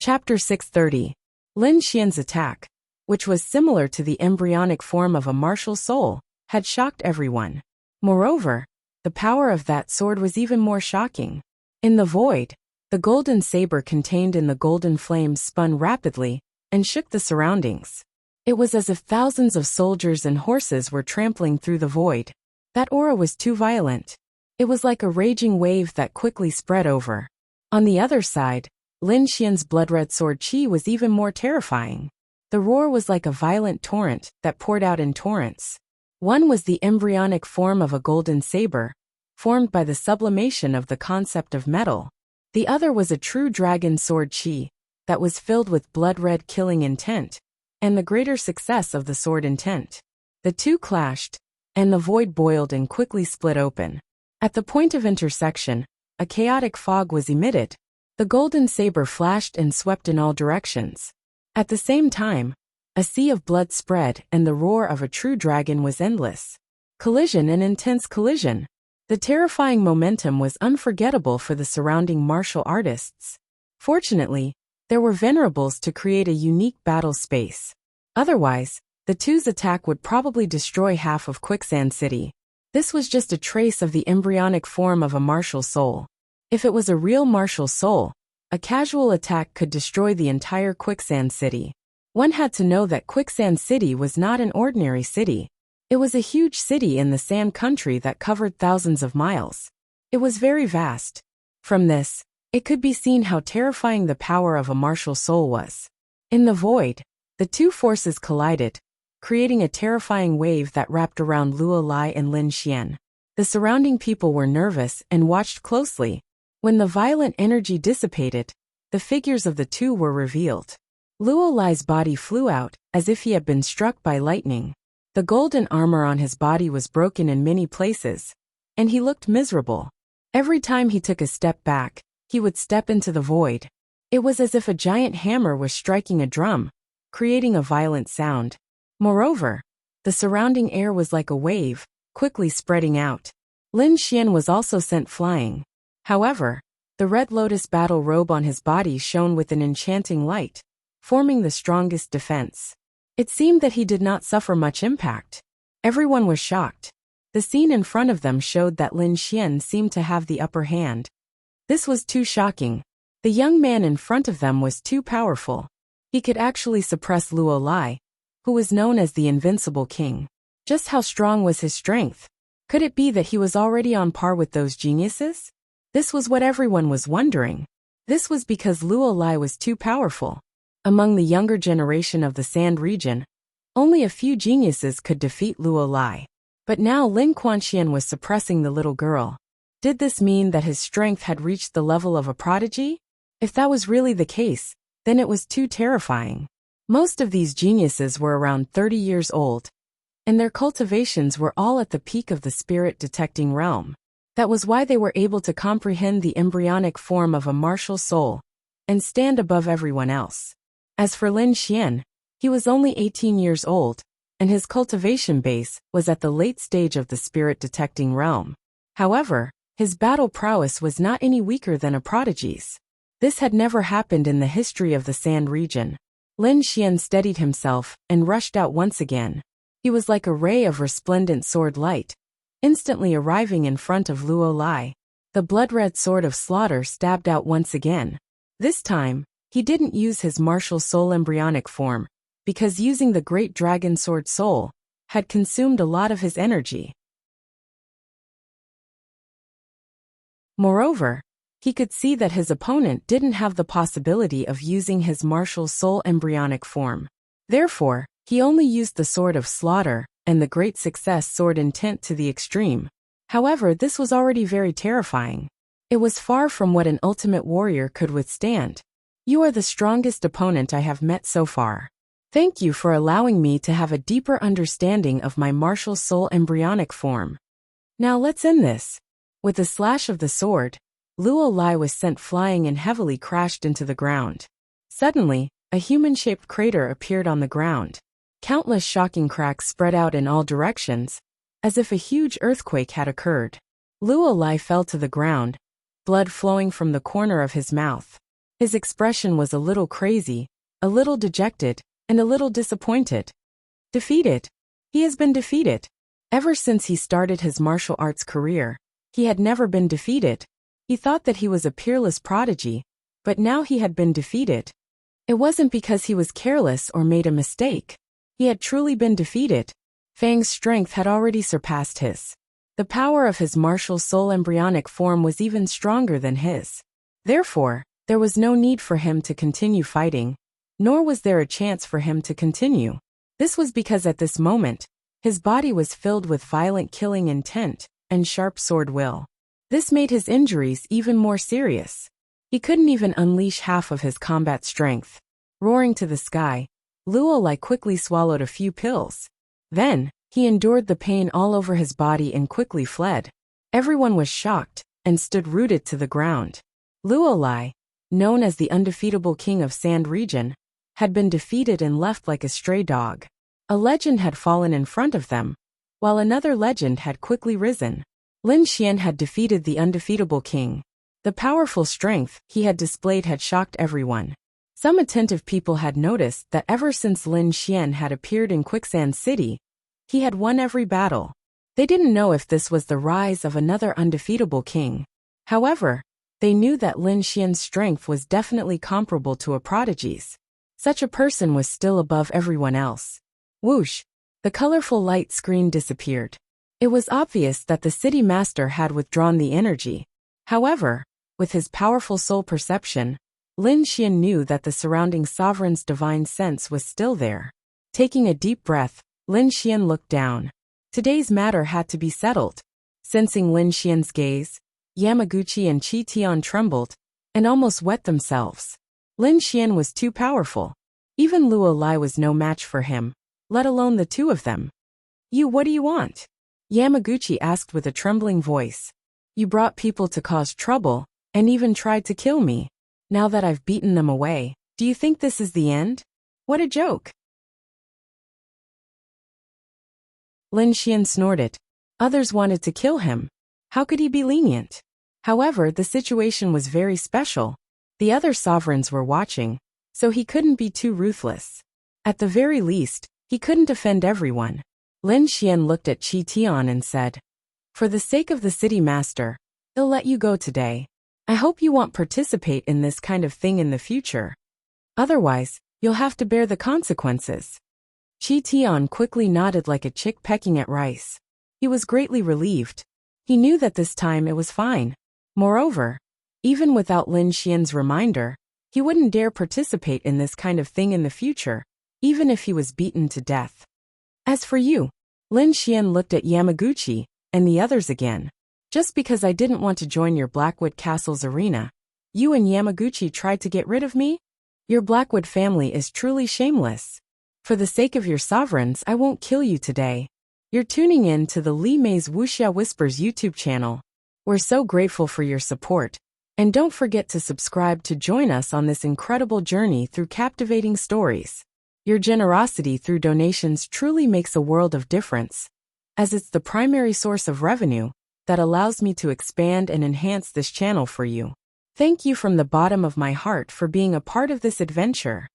Chapter 630. Lin Xian's attack, which was similar to the embryonic form of a martial soul, had shocked everyone. Moreover, the power of that sword was even more shocking. In the void, the golden saber contained in the golden flames spun rapidly and shook the surroundings. It was as if thousands of soldiers and horses were trampling through the void. That aura was too violent. It was like a raging wave that quickly spread over. On the other side, Lin Xian's blood-red sword qi was even more terrifying. The roar was like a violent torrent that poured out in torrents. One was the embryonic form of a golden saber, formed by the sublimation of the concept of metal. The other was a true dragon sword qi, that was filled with blood-red killing intent, and the greater success of the sword intent. The two clashed, and the void boiled and quickly split open. At the point of intersection, a chaotic fog was emitted. The golden saber flashed and swept in all directions. At the same time, A sea of blood spread, and the roar of a true dragon was endless. Collision and intense collision. The terrifying momentum was unforgettable for the surrounding martial artists. Fortunately, there were venerables to create a unique battle space. Otherwise, the two's attack would probably destroy half of Quicksand City. This was just a trace of the embryonic form of a martial soul. If it was a real martial soul, a casual attack could destroy the entire Quicksand City. One had to know that Quicksand City was not an ordinary city. It was a huge city in the Sand Country that covered thousands of miles. It was very vast. From this, it could be seen how terrifying the power of a martial soul was. In the void, the two forces collided, creating a terrifying wave that wrapped around Luo Lai and Lin Xian. The surrounding people were nervous and watched closely. When the violent energy dissipated, the figures of the two were revealed. Luo Lai's body flew out, as if he had been struck by lightning. The golden armor on his body was broken in many places, and he looked miserable. Every time he took a step back, he would step into the void. It was as if a giant hammer was striking a drum, creating a violent sound. Moreover, the surrounding air was like a wave, quickly spreading out. Lin Xian was also sent flying. However, the red lotus battle robe on his body shone with an enchanting light, forming the strongest defense. It seemed that he did not suffer much impact. Everyone was shocked. The scene in front of them showed that Lin Xian seemed to have the upper hand. This was too shocking. The young man in front of them was too powerful. He could actually suppress Luo Lai, who was known as the Invincible King. Just how strong was his strength? Could it be that he was already on par with those geniuses? This was what everyone was wondering. This was because Luo Lai was too powerful. Among the younger generation of the Sand region, only a few geniuses could defeat Luo Lai. But now Lin Quanxian was suppressing the little girl. Did this mean that his strength had reached the level of a prodigy? If that was really the case, then it was too terrifying. Most of these geniuses were around 30 years old, and their cultivations were all at the peak of the spirit-detecting realm. That was why they were able to comprehend the embryonic form of a martial soul and stand above everyone else. As for Lin Xian, he was only 18 years old, and his cultivation base was at the late stage of the spirit-detecting realm. However, his battle prowess was not any weaker than a prodigy's. This had never happened in the history of the Sand region. Lin Xian steadied himself and rushed out once again. He was like a ray of resplendent sword light, instantly arriving in front of Luo Lai. The blood-red sword of slaughter stabbed out once again. This time, he didn't use his martial soul embryonic form, because using the great dragon sword soul had consumed a lot of his energy. Moreover, he could see that his opponent didn't have the possibility of using his martial soul embryonic form. Therefore, he only used the sword of slaughter and the great success sword intent to the extreme. However, this was already very terrifying. It was far from what an ultimate warrior could withstand. You are the strongest opponent I have met so far. Thank you for allowing me to have a deeper understanding of my martial soul embryonic form. Now let's end this. With a slash of the sword, Luo Lai was sent flying and heavily crashed into the ground. Suddenly, a human-shaped crater appeared on the ground. Countless shocking cracks spread out in all directions, as if a huge earthquake had occurred. Luo Lai fell to the ground, blood flowing from the corner of his mouth. His expression was a little crazy, a little dejected, and a little disappointed. Defeated. He has been defeated. Ever since he started his martial arts career, he had never been defeated. He thought that he was a peerless prodigy, but now he had been defeated. It wasn't because he was careless or made a mistake. He had truly been defeated. Fang's strength had already surpassed his. The power of his martial soul embryonic form was even stronger than his. Therefore, there was no need for him to continue fighting, nor was there a chance for him to continue. This was because at this moment, his body was filled with violent killing intent and sharp sword will. This made his injuries even more serious. He couldn't even unleash half of his combat strength. Roaring to the sky, Luo Lai quickly swallowed a few pills. Then, he endured the pain all over his body and quickly fled. Everyone was shocked and stood rooted to the ground. Luo Lai, known as the undefeatable king of Sand region, had been defeated and left like a stray dog. A legend had fallen in front of them, while another legend had quickly risen. Lin Xian had defeated the undefeatable king. The powerful strength he had displayed had shocked everyone. Some attentive people had noticed that ever since Lin Xian had appeared in Quicksand City, he had won every battle. They didn't know if this was the rise of another undefeatable king. However, they knew that Lin Xian's strength was definitely comparable to a prodigy's. Such a person was still above everyone else. Whoosh! The colorful light screen disappeared. It was obvious that the city master had withdrawn the energy. However, with his powerful soul perception, Lin Xian knew that the surrounding sovereign's divine sense was still there. Taking a deep breath, Lin Xian looked down. Today's matter had to be settled. Sensing Lin Xian's gaze, Yamaguchi and Qi Tian trembled and almost wet themselves. Lin Xian was too powerful. Even Luo Lai was no match for him, let alone the two of them. What do you want? Yamaguchi asked with a trembling voice. You brought people to cause trouble, and even tried to kill me. Now that I've beaten them away, do you think this is the end? What a joke! Lin Xian snorted. Others wanted to kill him. How could he be lenient? However, the situation was very special. The other sovereigns were watching, so he couldn't be too ruthless. At the very least, he couldn't offend everyone. Lin Xian looked at Qi Tian and said, For the sake of the city master, he'll let you go today. I hope you won't participate in this kind of thing in the future. Otherwise, you'll have to bear the consequences. Qi Tian quickly nodded like a chick pecking at rice. He was greatly relieved. He knew that this time it was fine. Moreover, even without Lin Xian's reminder, he wouldn't dare participate in this kind of thing in the future, even if he was beaten to death. As for you, Lin Xian looked at Yamaguchi and the others again. Just because I didn't want to join your Blackwood Castle's arena, you and Yamaguchi tried to get rid of me? Your Blackwood family is truly shameless. For the sake of your sovereigns, I won't kill you today. You're tuning in to the Li Mei's Wuxia Whispers YouTube channel. We're so grateful for your support. And don't forget to subscribe to join us on this incredible journey through captivating stories. Your generosity through donations truly makes a world of difference, as it's the primary source of revenue that allows me to expand and enhance this channel for you. Thank you from the bottom of my heart for being a part of this adventure.